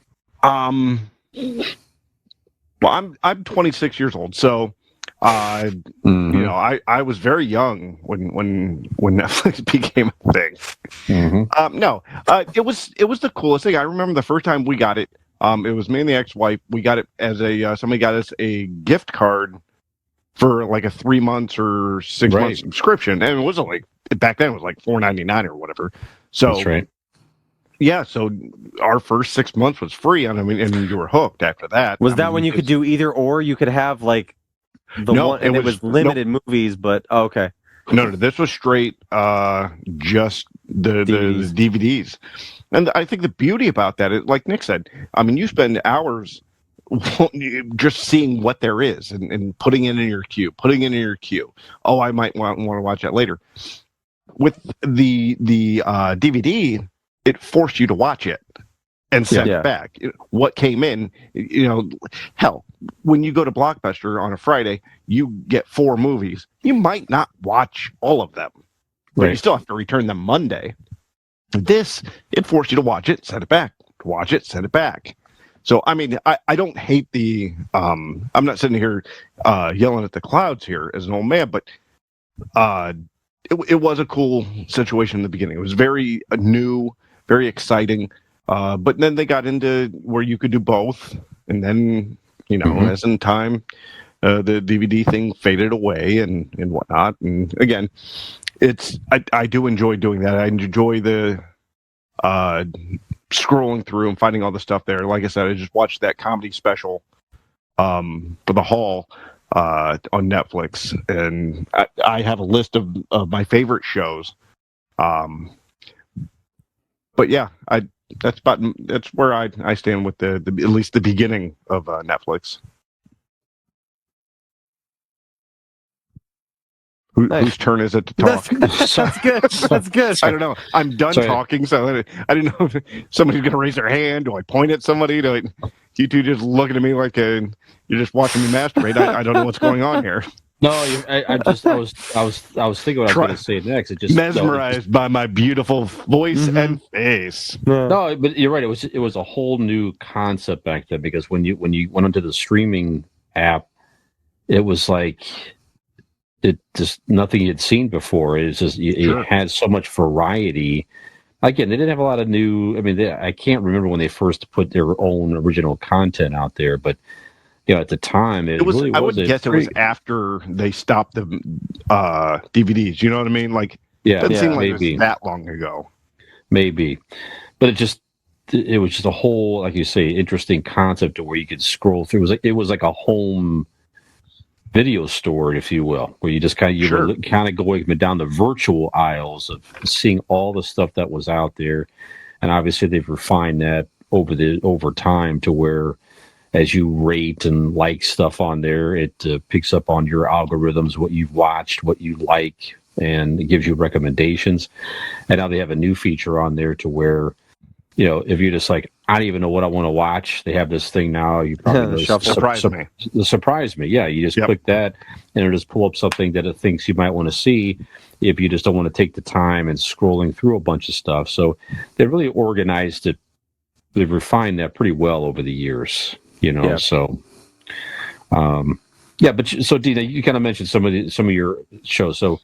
Well, I'm 26 years old, so I was very young when Netflix became a thing. It was the coolest thing. I remember the first time we got it. It was me and the ex-wife. We got it as somebody got us a gift card for like a 3 months or 6 month subscription, and it wasn't like back then. It was like $4.99 or whatever. So that's right. Yeah, so our first 6 months was free, and you were hooked after that. Was that when you could do either or? You could have like one, and it was limited movies, but okay. No, this was straight, just the DVDs. And I think the beauty about that is, like Nick said, I mean, you spend hours just seeing what there is and putting it in your queue. Oh, I might want to watch that later. With the DVD, it forced you to watch it and send it back. What came in, hell, when you go to Blockbuster on a Friday, you get 4 movies. You might not watch all of them, but you still have to return them Monday. It forced you to watch it, send it back, watch it, send it back. So, I mean, I don't hate I'm not sitting here yelling at the clouds here as an old man, but it was a cool situation in the beginning. It was very new, very exciting. But then they got into where you could do both. And then, as in time, the DVD thing faded away and whatnot. And again, I do enjoy doing that. I enjoy the scrolling through and finding all the stuff there. Like I said, I just watched that comedy special for the Hall on Netflix. And I have a list of my favorite shows. But yeah, that's where I stand with the at least the beginning of Netflix. Whose turn is it to talk? That's good. That's good. I don't know. I'm done talking, so I didn't know if somebody's going to raise their hand. Do I point at somebody? Do you two just looking at me like you're just watching me masturbate? I don't know what's going on here. No, I was thinking what I was going to say next. It just mesmerized by my beautiful voice and face. No, but you're right. It was a whole new concept back then because when you went onto the streaming app, it was like it just nothing you'd seen before. It's just it had so much variety. Again, they didn't have a lot of new. I mean, I can't remember when they first put their own original content out there, but at the time, it was. Really I would guess it was after they stopped the DVDs. You know what I mean? Like, it doesn't seem like it was that long ago. Maybe, but it was just a whole, like you say, interesting concept where you could scroll through. It was like a home video store, if you will, where you just kind of going down the virtual aisles of seeing all the stuff that was out there, and obviously they've refined that over time to where as you rate and like stuff on there, it picks up on your algorithms, what you've watched, what you like, and it gives you recommendations. And now they have a new feature on there to where, if you're just like, I don't even know what I want to watch, they have this thing now. You probably surprise me. Yeah, you just click that, and it'll just pull up something that it thinks you might want to see if you just don't want to take the time and scrolling through a bunch of stuff. So they really organized it. They've refined that pretty well over the years. So, but so Dina, you kind of mentioned some of your shows. So,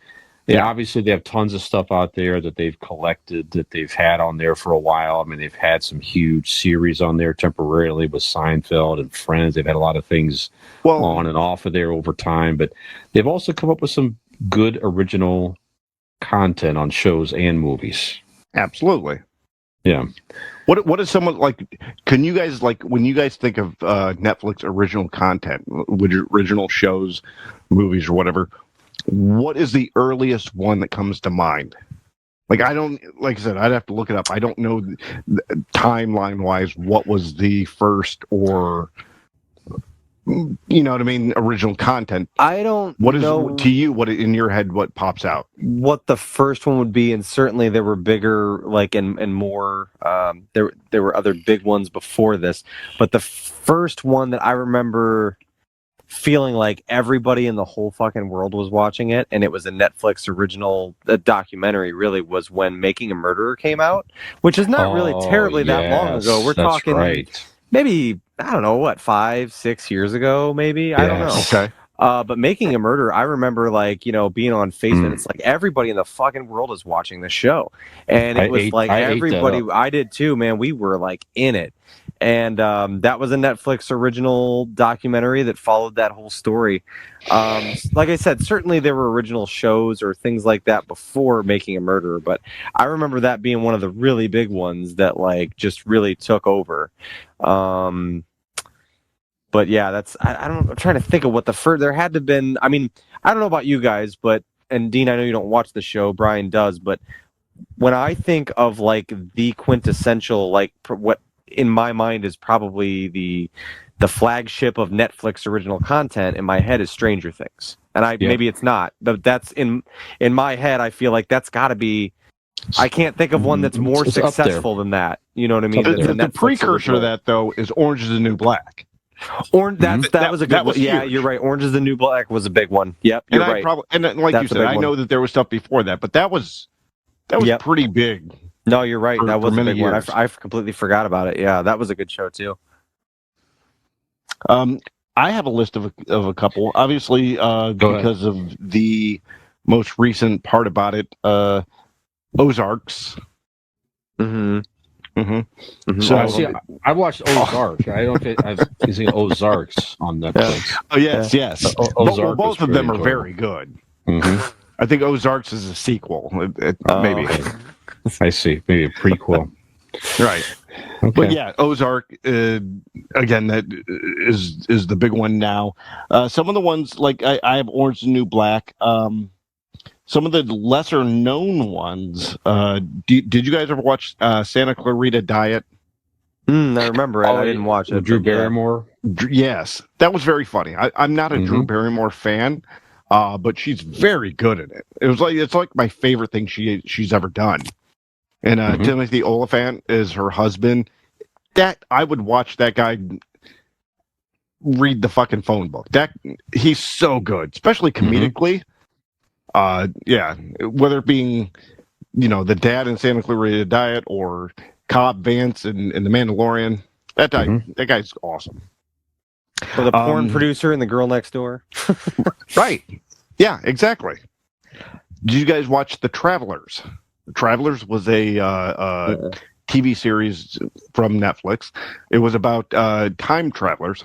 obviously they have tons of stuff out there that they've collected that they've had on there for a while. I mean, they've had some huge series on there temporarily with Seinfeld and Friends. They've had a lot of things on and off of there over time, but they've also come up with some good original content on shows and movies. Absolutely. Yeah. What is someone like? Can you guys when you guys think of Netflix original content, original shows, movies, or whatever? What is the earliest one that comes to mind? Like I said, I'd have to look it up. I don't know timeline wise what was the first or what I mean, original content. I don't know. To you, what in your head, what pops out? What the first one would be, and certainly there were bigger, and more. There were other big ones before this, but the first one that I remember feeling like everybody in the whole fucking world was watching it, and it was a Netflix original documentary, really, was when Making a Murderer came out, which is not really terribly that long ago. We're talking maybe, I don't know, 5-6 years ago, maybe. I don't know. Okay. But Making a Murderer, I remember being on Facebook. It's like everybody in the fucking world is watching the show, and it was everybody. I did too, man. We were in it, and that was a Netflix original documentary that followed that whole story. Like I said, certainly there were original shows or things like that before Making a Murderer, but I remember that being one of the really big ones that just really took over. But yeah, that's I don't know. I'm trying to think of what the first. There had to have been. I mean, I don't know about you guys, and Dean, I know you don't watch the show. Brian does, but when I think of the quintessential, what in my mind is probably the flagship of Netflix original content in my head is Stranger Things, and maybe it's not, but that's in my head. I feel like that's got to be. I can't think of one that's more successful than that. You know what I mean? The precursor to that, though, is Orange is the New Black. That was a good one. Yeah, you're right. Orange is the New Black was a big one. Yep, you're right. You said, I know that there was stuff before that, but that was pretty big. No, you're right. That was a big one. I completely forgot about it. Yeah, that was a good show too. I have a list of a couple. Obviously, because of the most recent part about it, Ozarks. Mm-hmm. Mm-hmm. So I watched Ozark. I don't know if I've seen Ozarks on Netflix. Oh yes. Both of them are very good. Mm-hmm. I think Ozarks is a sequel. Maybe. Okay. I see. Maybe a prequel. Right. Okay. But yeah, Ozark again. That is the big one now. Some of the ones I have Orange is the New Black. Some of the lesser known ones. Did you guys ever watch Santa Clarita Diet? I remember it. I didn't watch it. Drew Barrymore. Yes, that was very funny. I'm not a Drew Barrymore fan, but she's very good at it. It's like my favorite thing she's ever done. And Timothy Oliphant is her husband. That I would watch that guy read the fucking phone book. He's so good, especially comedically. Yeah, whether it being the dad in Santa Clarita Diet or Cobb Vance in The Mandalorian, that guy's awesome. Or the porn producer and the girl next door. Right. Yeah, exactly. Did you guys watch The Travelers? The Travelers was a TV series from Netflix. It was about time travelers,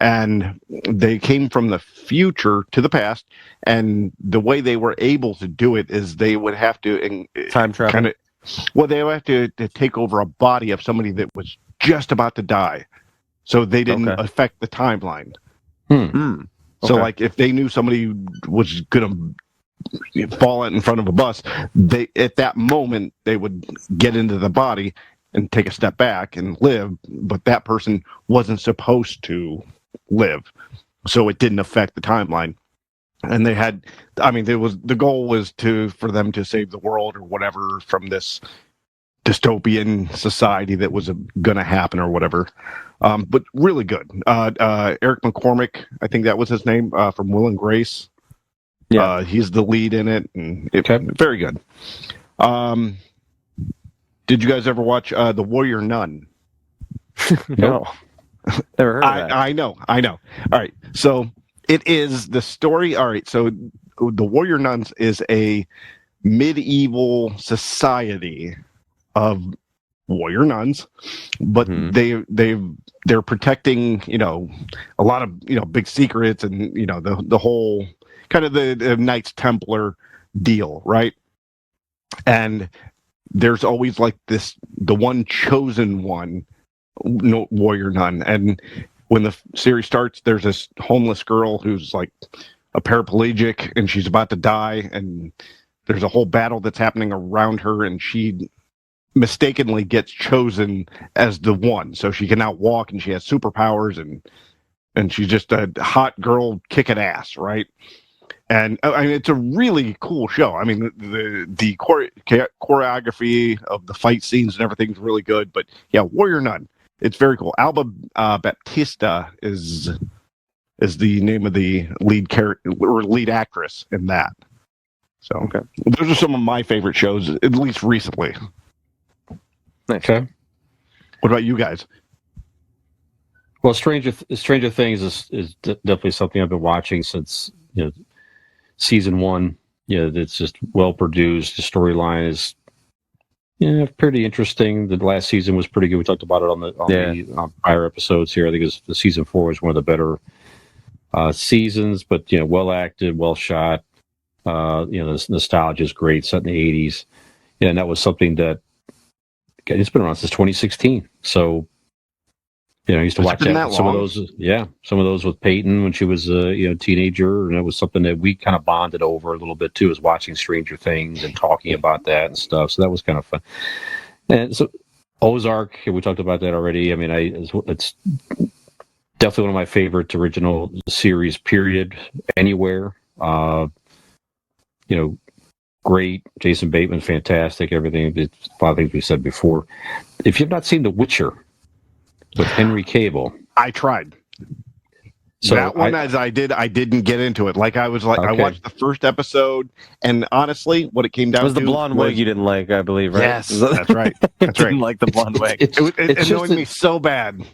and they came from the future to the past, and the way they were able to do it is they would have to time travel. They would have to take over a body of somebody that was just about to die, so they didn't affect the timeline. So, like, if they knew somebody was going to fall out in front of a bus, at that moment they would get into the body and take a step back and live, but that person wasn't supposed to live, so it didn't affect the timeline. And they had, the goal was for them to save the world or whatever from this dystopian society that was going to happen or whatever. But really good. Eric McCormick, I think that was his name, from Will and Grace. Yeah, he's the lead in it, and very good. Did you guys ever watch The Warrior Nun? No. Never heard of that. I know. All right, so it is the story. All right, so The Warrior Nuns is a medieval society of warrior nuns, but they're protecting a lot of the secrets and the whole kind of the Knights Templar deal, right? And there's always like the one chosen one, warrior nun. And when the series starts, there's this homeless girl who's like a paraplegic and she's about to die, and there's a whole battle that's happening around her, and she mistakenly gets chosen as the one, so she can now walk and she has superpowers, and she's just a hot girl kicking ass, right? And it's a really cool show. I mean, the choreography of the fight scenes and everything's really good. But yeah, Warrior Nun, it's very cool. Alba Baptista is the name of the lead character or lead actress in that. So those are some of my favorite shows, at least recently. Okay. What about you guys? Well, Stranger Things is definitely something I've been watching since season 1. It's just well produced. The storyline is pretty interesting. The last season was pretty good. We talked about it on the prior episodes here. I think the season 4 is one of the better seasons, but well acted, well shot. The nostalgia is great, set in the 80s. And that was something that it's been around since 2016. So, I used to watch some of those with Peyton when she was a teenager, and it was something that we kind of bonded over a little bit too, is watching Stranger Things and talking about that and stuff. So that was kind of fun. And so Ozark, we talked about that already. I mean, it's definitely one of my favorite original series, period, anywhere. Great. Jason Bateman, fantastic. Everything. It's a lot of things we said before. If you've not seen The Witcher with Henry Cavill, I tried. So that one, I didn't get into it. Like I watched the first episode, and honestly, what it came down to was the blonde wig you didn't like, I believe, right? Yes, that's right. That's right. Didn't like the blonde wig. It annoyed me so bad.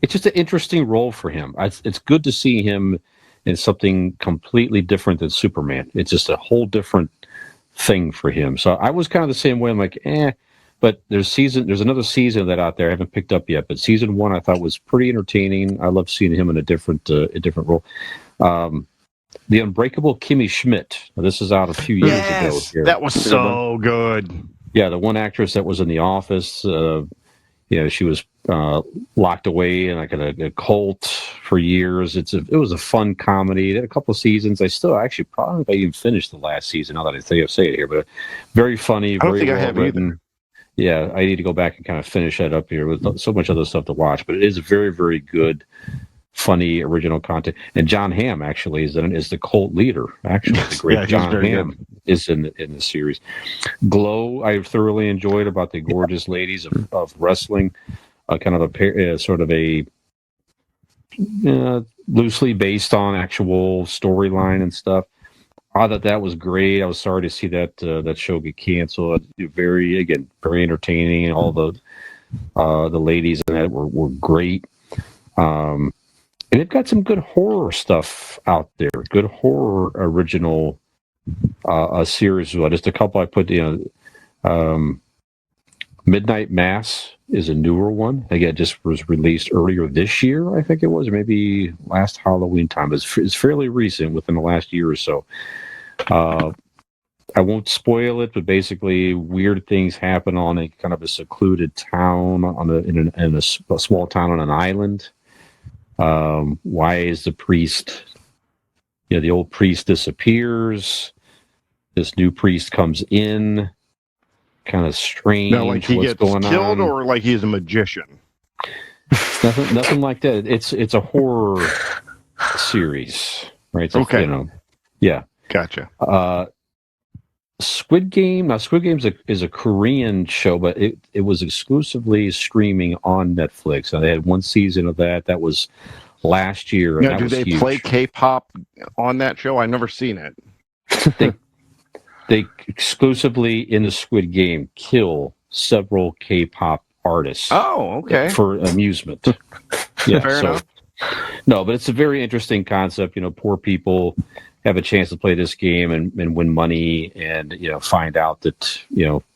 It's just an interesting role for him. It's good to see him in something completely different than Superman. It's just a whole different thing for him. So I was kind of the same way. I'm like, but there's another season of that out there I haven't picked up yet. But season 1 I thought was pretty entertaining. I love seeing him in a different role. The Unbreakable Kimmy Schmidt. Now, this is out a few years ago. Here. That was so good. Yeah, the one actress that was in The Office. She was locked away in like a cult for years. It was a fun comedy. It had a couple of seasons. I probably even finished the last season. Now that I say it here, but very funny. Very well written. Yeah, I need to go back and kind of finish that up here with so much other stuff to watch. But it is very, very good, funny original content. And John Hamm actually is the cult leader. Actually, the great he's John very Hamm is in the series. Glow, I thoroughly enjoyed about the gorgeous ladies of wrestling. Kind of sort of a loosely based on actual storyline and stuff. I thought that was great. I was sorry to see that show get canceled. Very entertaining. All the ladies in that were great. And they've got some good horror stuff out there. Good horror original series as well. Just a couple I put. Midnight Mass is a newer one. Again, just was released earlier this year, I think it was, or maybe last Halloween time. It's fairly recent, within the last year or so. I won't spoil it, but basically, weird things happen on a kind of a secluded town in a small town on an island. Why is the priest? The old priest disappears. This new priest comes in. Kind of strange. No, like he what's gets going killed, on. or like he's a magician. Nothing like that. It's a horror series, right? So, okay. Yeah. Gotcha. Squid Game. Now, Squid Game is a Korean show, but it was exclusively streaming on Netflix. And they had one season of that. That was last year. Now, do they play K-pop on that show? I've never seen it. They exclusively in the Squid Game kill several K-pop artists. Oh, okay. For amusement. Yeah, fair enough. No, but it's a very interesting concept. Poor people have a chance to play this game and win money, and find out that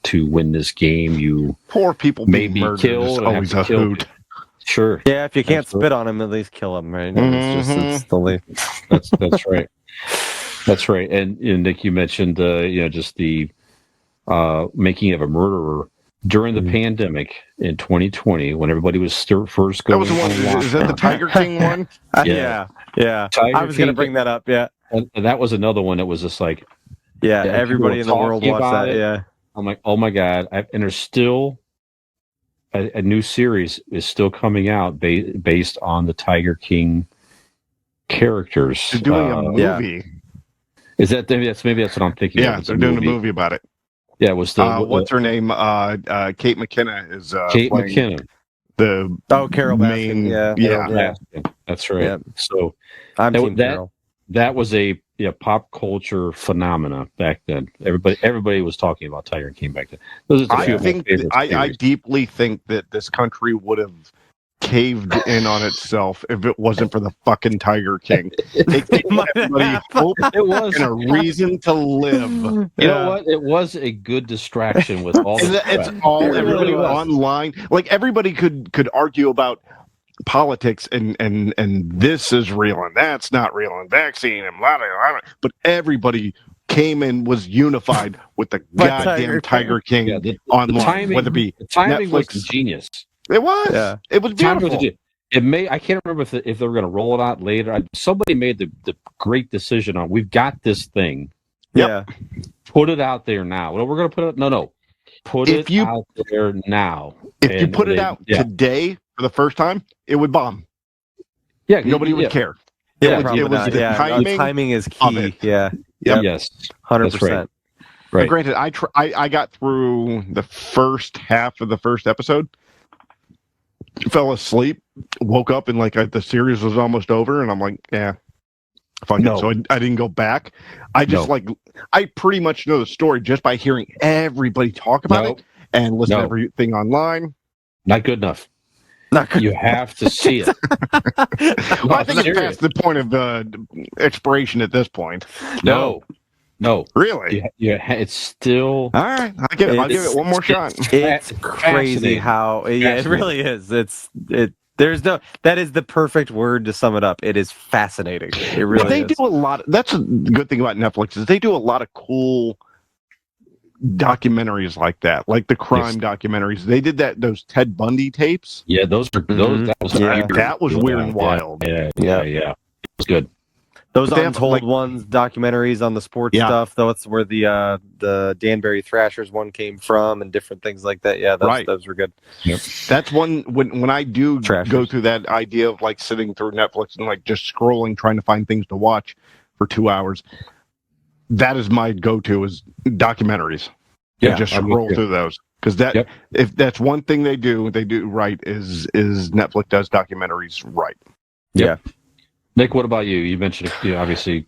to win this game you poor people may be killed. And always a hoot. Sure. Yeah, if you can't spit on him, at least kill him, right? It's the least. That's right. That's right. And Nick, you mentioned just the making of a murderer during the pandemic in 2020, when everybody was first going. That was the one. Is that the Tiger King one? Yeah. I was going to bring that up. Yeah, and that was another one that was just like, everybody in the world watched that. Yeah, I'm like, oh my god! And there's still a new series is still coming out based on the Tiger King characters. They're doing a movie. Yeah. Is that maybe that's what I'm thinking? Yeah, they're doing a movie about it. Yeah, it was the what's her name? Kate McKinnon is Kate McKinnon. The Carol main, Baskin. Yeah, that's right. Yeah. So I'm Team Carol. That was a pop culture phenomena back then. Everybody was talking about Tiger King back then. Those are a few of my favorites. I deeply think that this country would have caved in on itself if it wasn't for the fucking Tiger King. It gave everybody hope and a reason to live. You know what? It was a good distraction with all the it's all everybody online. Like everybody could argue about politics and this is real and that's not real and vaccine and blah, blah, blah, but everybody came and was unified with the goddamn Tiger King online. Whether it be the timing Netflix, was genius. It was. Yeah. It was beautiful. I can't remember if they were going to roll it out later. Somebody made the great decision on, we've got this thing. Yep. Yeah. Put it out there now. Well, we're going to put it. No. Put it out there now. If you put it out today for the first time, it would bomb. Yeah. Nobody would care. Yeah. It was the timing is key. Yeah. Yep. Yes. 100%. Right. Granted, I got through the first half of the first episode. Fell asleep, woke up, and the series was almost over, and I'm like, yeah, fuck it. So I didn't go back. I just I pretty much know the story just by hearing everybody talk about it and listen to everything online. Not good enough. You have to see it. Well, I think it's past the point of expiration at this point. No. Really? Yeah, it's still all right. I'll give it one more shot. It's crazy how it really is. There's that is the perfect word to sum it up. It is fascinating. It really they do a lot. That's a good thing about Netflix is they do a lot of cool documentaries like that, like the crime documentaries. They did those Ted Bundy tapes. Yeah, those. That was weird and wild. Yeah. It was good. Those But they have, Untold like- ones, documentaries on the sports Yeah. stuff. That's where the Danbury Thrashers one came from, and different things like that. Yeah, Right. those were good. That's one when I do Trashers. go through that idea of like sitting through Netflix and like just scrolling, trying to find things to watch for 2 hours. That is my go-to is documentaries. Yeah, Just I'm with scroll you. through those because that Yep. if that's one thing they do right is Netflix does documentaries right. Nick, what about you? You mentioned, obviously,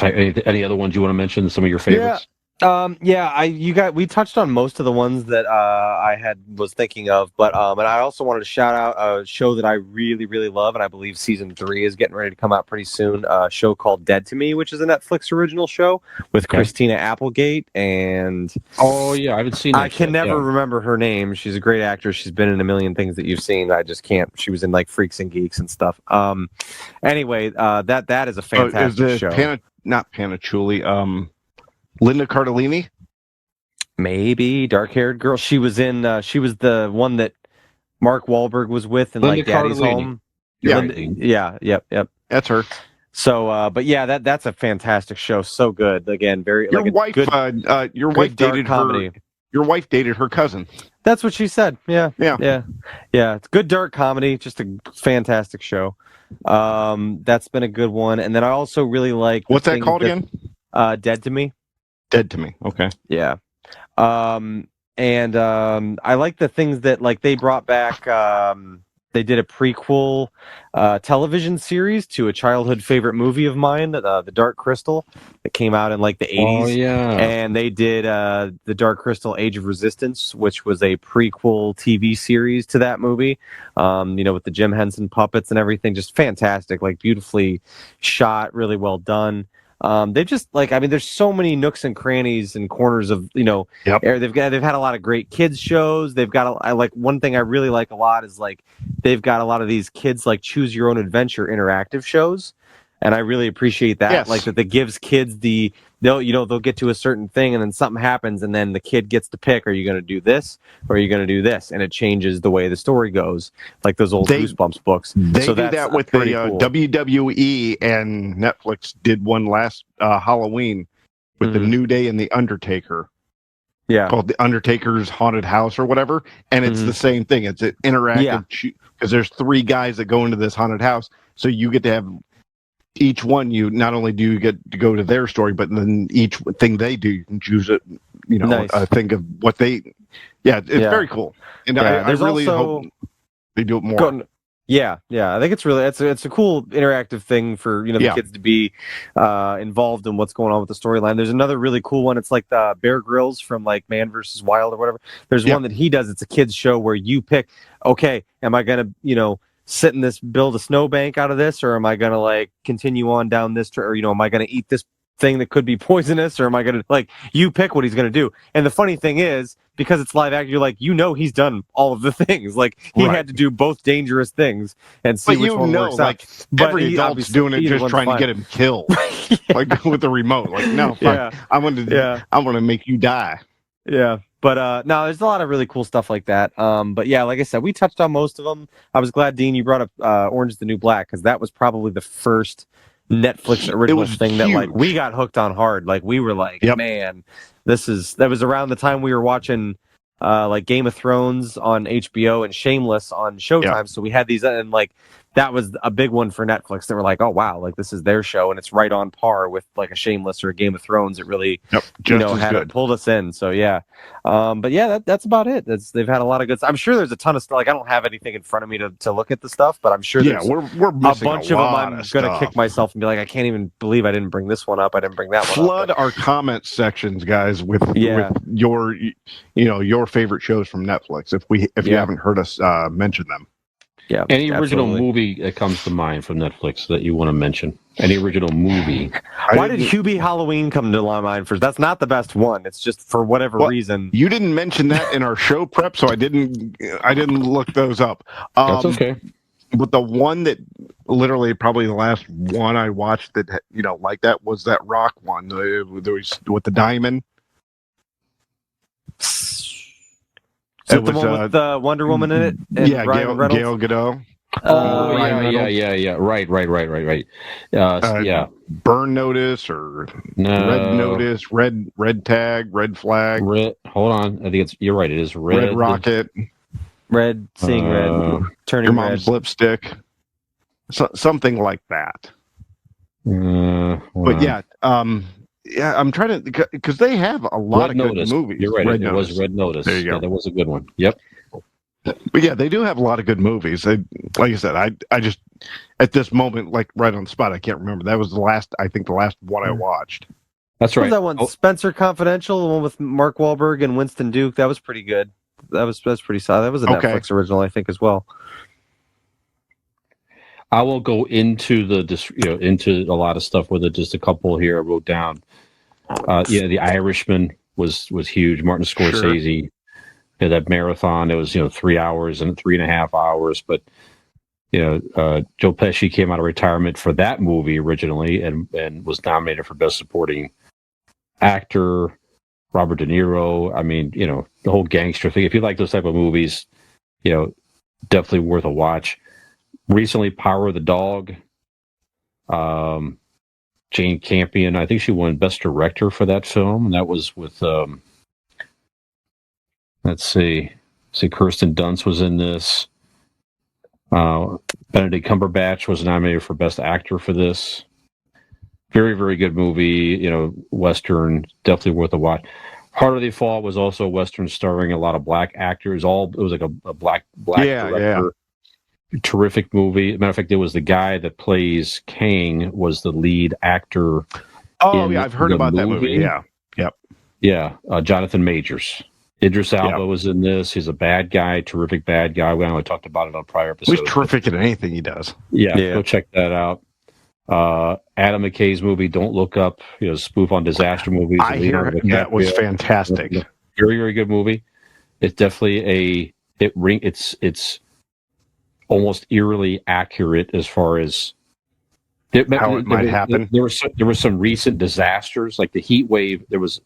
any other ones you want to mention? Some of your favorites? We touched on most of the ones that I was thinking of, but and I also wanted to shout out a show that I really, really love, and I believe season 3 is getting ready to come out pretty soon. A show called Dead to Me, which is a Netflix original show with Christina Applegate, and Oh, yeah, I haven't seen that I can yet. never Yeah. remember her name. She's a great actress. She's been in a million things that you've seen. I just can't. She was in like Freaks and Geeks and stuff. Anyway, that is a fantastic is show. not Panachuli, Linda Cardellini? Maybe dark-haired girl. She was in. She was the one that Mark Wahlberg was with in Linda like Daddy's Cardellini. Home. Yeah. Yep. That's her. So, but yeah, that's a fantastic show. So good. Again, very Your like a wife, good, your good wife dark dated comedy. her. Your wife dated her cousin. That's what she said. Yeah. Yeah. It's good dark comedy. Just a fantastic show. That's been a good one. And then I also really like What's that called again? Dead to Me. Dead to Me. Okay. Yeah. I like the things that like they brought back. They did a prequel television series to a childhood favorite movie of mine, The Dark Crystal, that came out in like the 80s. Oh, yeah. And they did The Dark Crystal Age of Resistance, which was a prequel TV series to that movie, with the Jim Henson puppets and everything. Just fantastic, like beautifully shot, really well done. They've just there's so many nooks and crannies and corners of Yep. they've had a lot of great kids shows. They've got one thing I really like a lot is like they've got a lot of these kids like choose your own adventure interactive shows, and I really appreciate that. Yes. Like that gives kids they'll get to a certain thing and then something happens and then the kid gets to pick, are you going to do this or are you going to do this, and it changes the way the story goes, like those old Goosebumps books. They So do that's that with the pretty cool. WWE, and Netflix did one last Halloween with the New Day and the Undertaker. Yeah. Called The Undertaker's Haunted House or whatever, and it's the same thing. It's an interactive because there's 3 guys that go into this haunted house, so you get to have each one. You not only do you get to go to their story, but then each thing they do, you can choose it. Nice. Think of what they. Yeah, it's very cool, and I really hope they do it more. Yeah. I think it's really it's a cool interactive thing for the kids to be involved in what's going on with the storyline. There's another really cool one. It's like the Bear Grylls from like Man vs. Wild or whatever. There's one that he does. It's a kids show where you pick. Okay, am I gonna sit in this, build a snowbank out of this, or am I gonna like continue on down this, or am I gonna eat this thing that could be poisonous, or am I gonna you pick what he's gonna do. And the funny thing is, because it's live action, you're like, he's done all of the things. Like he had to do both dangerous things and see which one works out. But every adult's doing it just trying to get him killed, like with the remote. Like no, fine. I'm gonna make you die. Yeah. But no, there's a lot of really cool stuff like that. But yeah, like I said, we touched on most of them. I was glad, Dean, you brought up Orange is the New Black, because that was probably the first Netflix original thing that like we got hooked on hard. Like we were like, man, that was around the time we were watching like Game of Thrones on HBO and Shameless on Showtime. So we had these, and like that was a big one for Netflix. They were like, oh wow, like this is their show and it's right on par with like a Shameless or a Game of Thrones. It really pulled us in. So yeah. But yeah, that's about it. They've had a lot of good. I'm sure there's a ton of stuff. Like I don't have anything in front of me to look at the stuff, but I'm sure there's we're a missing bunch of them. I'm gonna kick myself and be like, I can't even believe I didn't bring this one up. I didn't bring that one up. Flood our comment sections, guys, with your your favorite shows from Netflix. If you haven't heard us mention them. Yeah. Any original movie that comes to mind from Netflix that you want to mention? Any original movie? Why did Hubie Halloween come to my mind first? That's not the best one. It's just for whatever reason. You didn't mention that in our show prep, so I didn't look those up. That's okay. But the one that literally probably the last one I watched that like that was that Rock one. There was with the diamond. Is it the one with Wonder Woman in it? And Gal Gadot. Oh Ryan Reynolds. yeah. Right. Yeah. Burn Notice or No. Red Notice, red tag, red flag, Red. Hold on. I think you're right. It is red rocket, Red, seeing red, turning your red. mom's lipstick, something like that. But yeah, I'm trying to, because they have a lot Red of Notice. good movies. You're right. Red It Notice. was Red Notice. There you go. Yeah, that was a good one. Yep. But yeah, they do have a lot of good movies. Like I said, I just at this moment, like right on the spot, I can't remember. That was the last one I watched. That's What right. was that one? Spencer Confidential, the one with Mark Wahlberg and Winston Duke. That was pretty good. That's pretty solid. That was a Netflix original, I think, as well. I will go into into a lot of stuff with it. Just a couple here I wrote down. The Irishman was huge. Martin Scorsese. Sure. Yeah, that marathon. It was 3 hours and 3.5 hours, but Joe Pesci came out of retirement for that movie originally, and was nominated for Best Supporting Actor. Robert De Niro. I mean, the whole gangster thing. If you like those type of movies, definitely worth a watch. Recently, Power of the Dog. Jane Campion, I think she won Best Director for that film, and that was with let's see, Kirsten Dunst was in this. Benedict Cumberbatch was nominated for Best Actor for this. Very, very good movie. Western, definitely worth a watch. Harder They Fall was also a Western starring a lot of black actors. It was like a black director. Yeah. Terrific movie. Matter of fact, it was the guy that plays Kang was the lead actor. Oh yeah, I've heard about that movie. Yeah. Yep. Yeah. Jonathan Majors. Idris Elba was in this. He's a bad guy, terrific bad guy. We only talked about it on prior episodes. He's terrific in anything he does. Yeah, go check that out. Adam McKay's movie "Don't Look Up," spoof on disaster movies. I hear that was fantastic. Very, very good movie. It's definitely it's almost eerily accurate as far as how it might happen. There were some recent disasters, like the heat wave. There was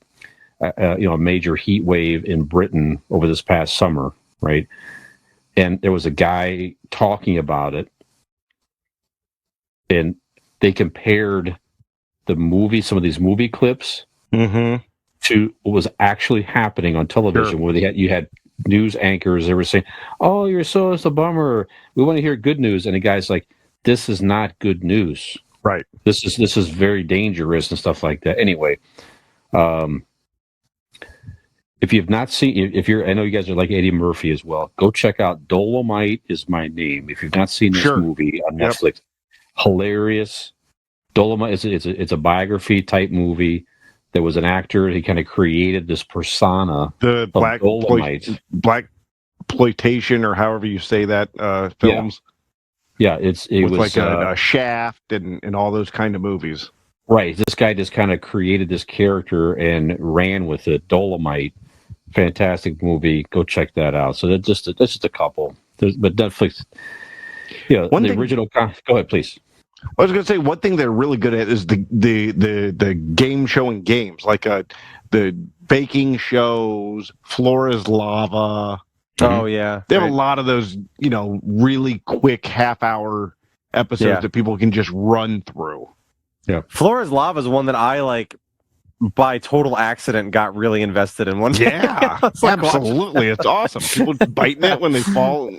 a major heat wave in Britain over this past summer, right? And there was a guy talking about it, and they compared the movie, some of these movie clips, to what was actually happening on television, where you had news anchors. They were saying, "Oh, it's a bummer. We want to hear good news," and the guy's like, "This is not good news. Right? This is very dangerous and stuff like that." Anyway, if you've not seen, I know you guys are like Eddie Murphy as well. Go check out Dolomite Is My Name. If you've not seen this movie on Netflix, hilarious. Dolomite it's a biography type movie. There was an actor. He kind of created this persona. The black exploitation, or however you say that, films. Yeah, it was like a Shaft and all those kind of movies. Right. This guy just kind of created this character and ran with it. Dolomite, fantastic movie. Go check that out. So that's just a couple. But Netflix, original. Go ahead, please. I was going to say one thing they're really good at is the game showing games, like the baking shows, Flora's Lava. Oh yeah, they have a lot of those, really quick half-hour episodes that people can just run through. Yeah, Flora's Lava is one that I by total accident got really invested in one day. Yeah, absolutely, it's awesome. People biting it when they fall.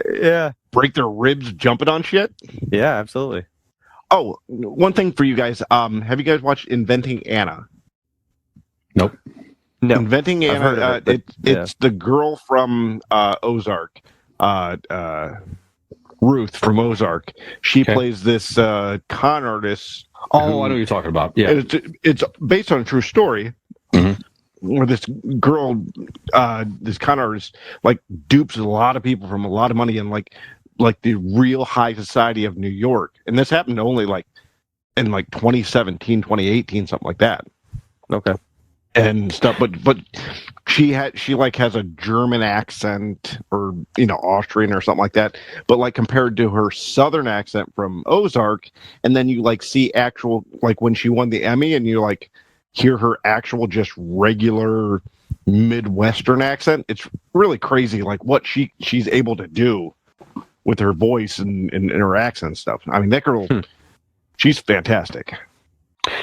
Break their ribs jumping on shit. Yeah, absolutely. Oh, one thing for you guys. Have you guys watched Inventing Anna? Nope. No. Inventing Anna. It's the girl from Ozark. Ruth from Ozark. She plays this con artist. Oh, I know what you're talking about. Yeah. It's based on a true story. Where this girl, this con artist, dupes a lot of people from a lot of money, and like the real high society of New York. And this happened only in 2017, 2018, something like that. Okay. And stuff, but she has a German accent, or Austrian or something like that, but compared to her southern accent from Ozark, and then you see actual, when she won the Emmy, and you hear her actual just regular Midwestern accent. It's really crazy what she's able to do with her voice and her accent and stuff. I mean, that girl, she's fantastic. All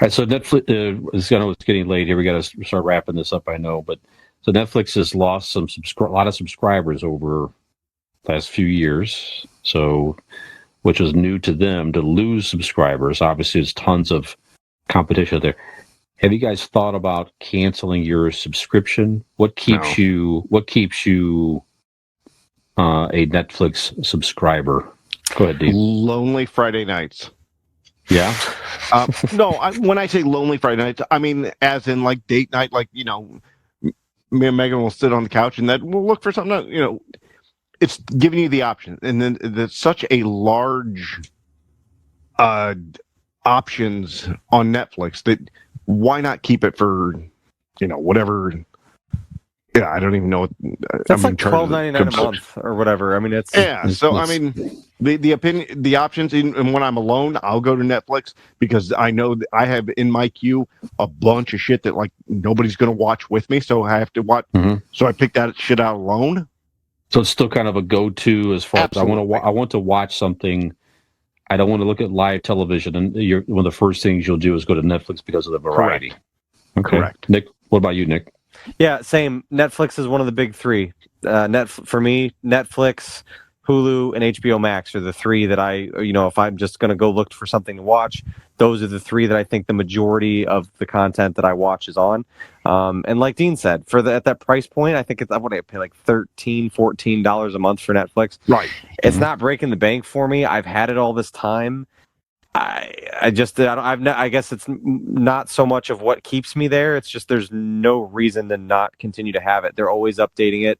right, so Netflix, I know it's getting late here. We got to start wrapping this up, I know. But so Netflix has lost a lot of subscribers over the last few years. So, which was new to them to lose subscribers. Obviously, there's tons of competition there. Have you guys thought about canceling your subscription? What keeps you a Netflix subscriber? Go ahead, Dean. Lonely Friday nights. Yeah. No, when I say lonely Friday nights, I mean as in like date night. Like, you know, me and Megan will sit on the couch and that we'll look for something. You know, it's giving you the option, and then there's such a large options on Netflix that why not keep it for, you know, whatever. Yeah, I don't even know. That's like $12.99 a month or whatever. I mean, it's So I mean, the options. And when I'm alone, I'll go to Netflix because I know that I have in my queue a bunch of shit that like nobody's going to watch with me, so I have to watch. Mm-hmm. So I pick that shit out alone. So it's still kind of a go-to as far as I want to watch something. I don't want to look at live television, and one of the first things you'll do is go to Netflix because of the variety. Correct. Okay. Correct. Nick, what about you, Nick? Yeah, same. Netflix is one of the big three. For me, Netflix, Hulu, and HBO Max are the three that if I'm just going to go look for something to watch, those are the three that I think the majority of the content that I watch is on. And like Dean said, at that price point, I think I pay like $13, $14 a month for Netflix. Right. It's not breaking the bank for me. I've had it all this time. I guess it's not so much of what keeps me there. It's just there's no reason to not continue to have it. They're always updating it.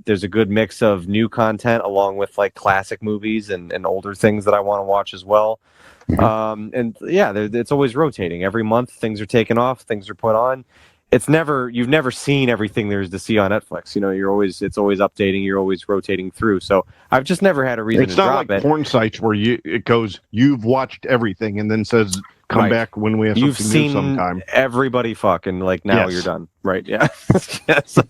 There's a good mix of new content along with like classic movies and older things that I want to watch as well. It's always rotating. Every month things are taken off, things are put on. You've never seen everything there is to see on Netflix. You know, it's always updating. You're always rotating through. So I've just never had a reason to drop it. It's not like porn sites where it goes, you've watched everything, and then says, come back when we have something new sometime. Everybody fucking now you're done. Right. Yeah. Yes.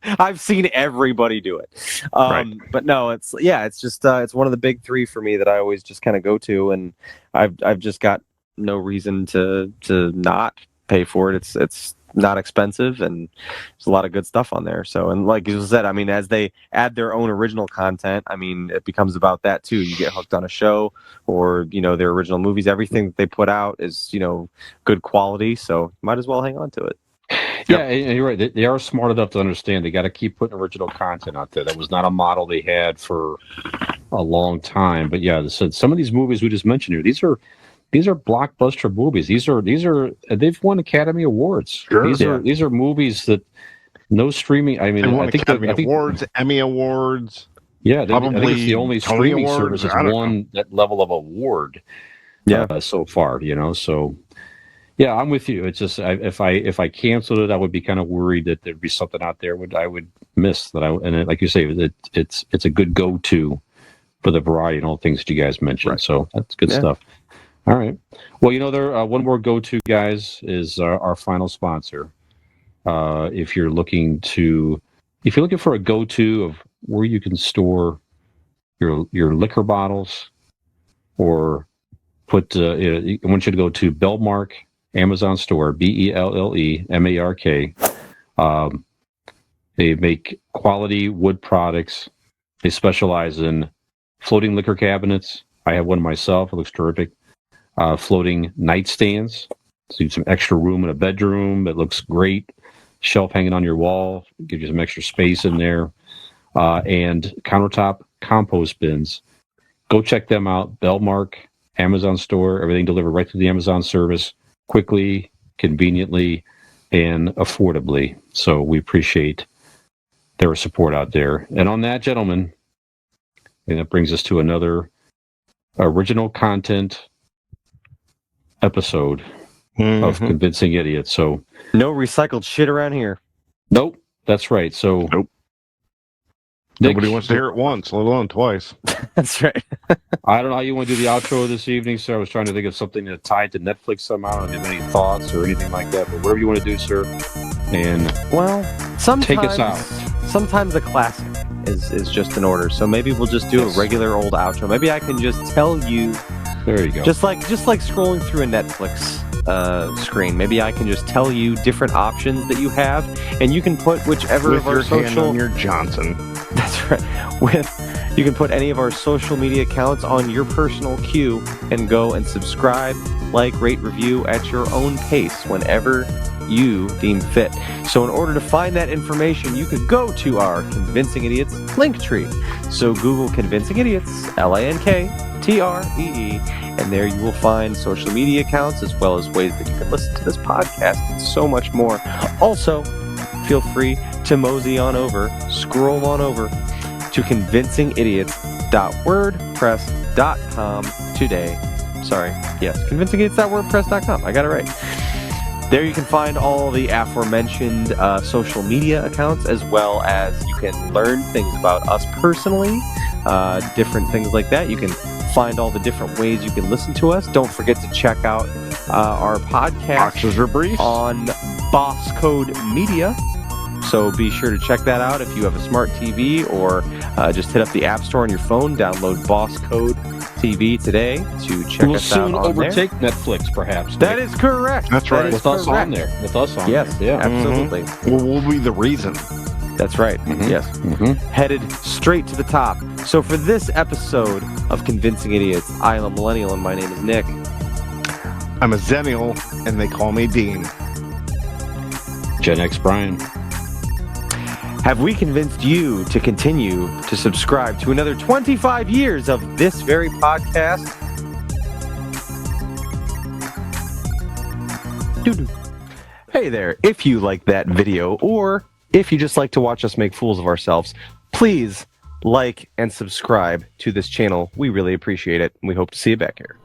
I've seen everybody do it. But no, it's just, it's one of the big three for me that I always just kind of go to. And I've just got no reason to not pay for it. It's not expensive, and there's a lot of good stuff on there. So, and like you said, I mean, as they add their own original content, I mean, it becomes about that too. You get hooked on a show or, their original movies. Everything that they put out is, good quality. So might as well hang on to it. Yeah, and you're right. They are smart enough to understand they got to keep putting original content out there. That was not a model they had for a long time. But yeah, so some of these movies we just mentioned here, these are blockbuster movies. They've won Academy Awards. Sure. These are movies that no streaming. I mean, I think Academy Awards, Emmy Awards. Yeah, I think it's the only streaming service that's won that level of award. So far, So, yeah, I'm with you. It's just if I canceled it, I would be kind of worried that there'd be something out there I would miss. Like you say, it's a good go-to for the variety and all the things that you guys mentioned. Right. So that's good stuff. All right. Well, there one more go-to, guys, is our final sponsor. If you're looking for a go-to of where you can store your liquor bottles, or I want you to go to Bellmark Amazon store, BELLEMARK. They make quality wood products. They specialize in floating liquor cabinets. I have one myself. It looks terrific. Floating nightstands, so you have some extra room in a bedroom. It looks great. Shelf hanging on your wall, gives you some extra space in there. And countertop compost bins. Go check them out. Bellmark, Amazon store, everything delivered right through the Amazon service, quickly, conveniently, and affordably. So we appreciate their support out there. And on that, gentlemen, and that brings us to another original content episode of Convincing Idiots. So no recycled shit around here. Nope, that's right. So nope. Nobody wants to hear it once, let alone twice. That's right. I don't know how you want to do the outro this evening, sir. I was trying to think of something to tie to Netflix somehow. Do you have any thoughts or anything like that? But whatever you want to do, sir. And sometimes take us out. Sometimes a classic is just in order. So maybe we'll just do a regular old outro. Maybe I can just tell you. There you go. Just like scrolling through a Netflix screen. Maybe I can just tell you different options that you have, and you can put whichever With of our your hand social. on your Johnson. That's right. You can put any of our social media accounts on your personal queue and go and subscribe, like, rate, review at your own pace whenever you deem fit. So in order to find that information, you could go to our Convincing Idiots link tree. So Google Convincing Idiots, LANKTREE, and there you will find social media accounts as well as ways that you can listen to this podcast and so much more. Also, feel free to mosey on over, scroll on over to convincingidiots.wordpress.com today. Sorry, yes, convincingidiots.wordpress.com. I got it right. There you can find all the aforementioned social media accounts, as well as you can learn things about us personally, different things like that. You can find all the different ways you can listen to us. Don't forget to check out our podcast Boxers or briefs on B.O.S. Code Media. So be sure to check that out if you have a smart TV, or just hit up the App Store on your phone, download B.O.S. Code TV today to check us out on there. We'll soon overtake Netflix, perhaps. That is correct. That's right. With us on there. With us on yes, there. Yeah. absolutely. Well, we'll be the reason. That's right. Mhm. Yes. Mm-hmm. Headed straight to the top. So for this episode of Convincing Idiots, I am a millennial and my name is Nick. I'm a Zennial, and they call me Dean. Gen X Brian. Have we convinced you to continue to subscribe to another 25 years of this very podcast? Doo-doo. Hey there, if you like that video, or if you just like to watch us make fools of ourselves, please like and subscribe to this channel. We really appreciate it, and we hope to see you back here.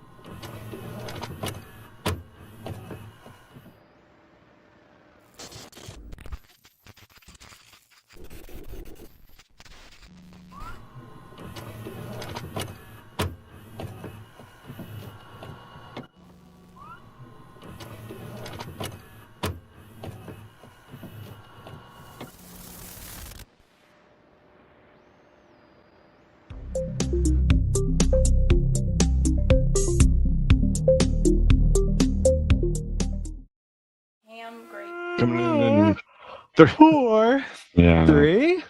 Ham grape. Coming in 4, Yeah. 3.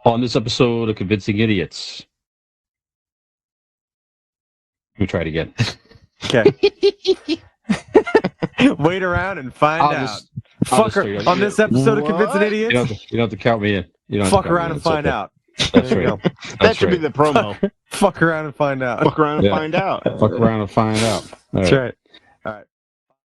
On this episode of Convincing Idiots. Let me try it again. Okay. Wait around and find I'll out. just- I'll just Fucker, figure- on this episode of What? Convincing You Idiots, don't have to count me in. You don't have to fuck count me around in. and It's find okay. out. That's There you right. go. That That's should be right. the promo. Fuck around and find out. Fuck around and Yeah. find out. Fuck around and find out. All That's right.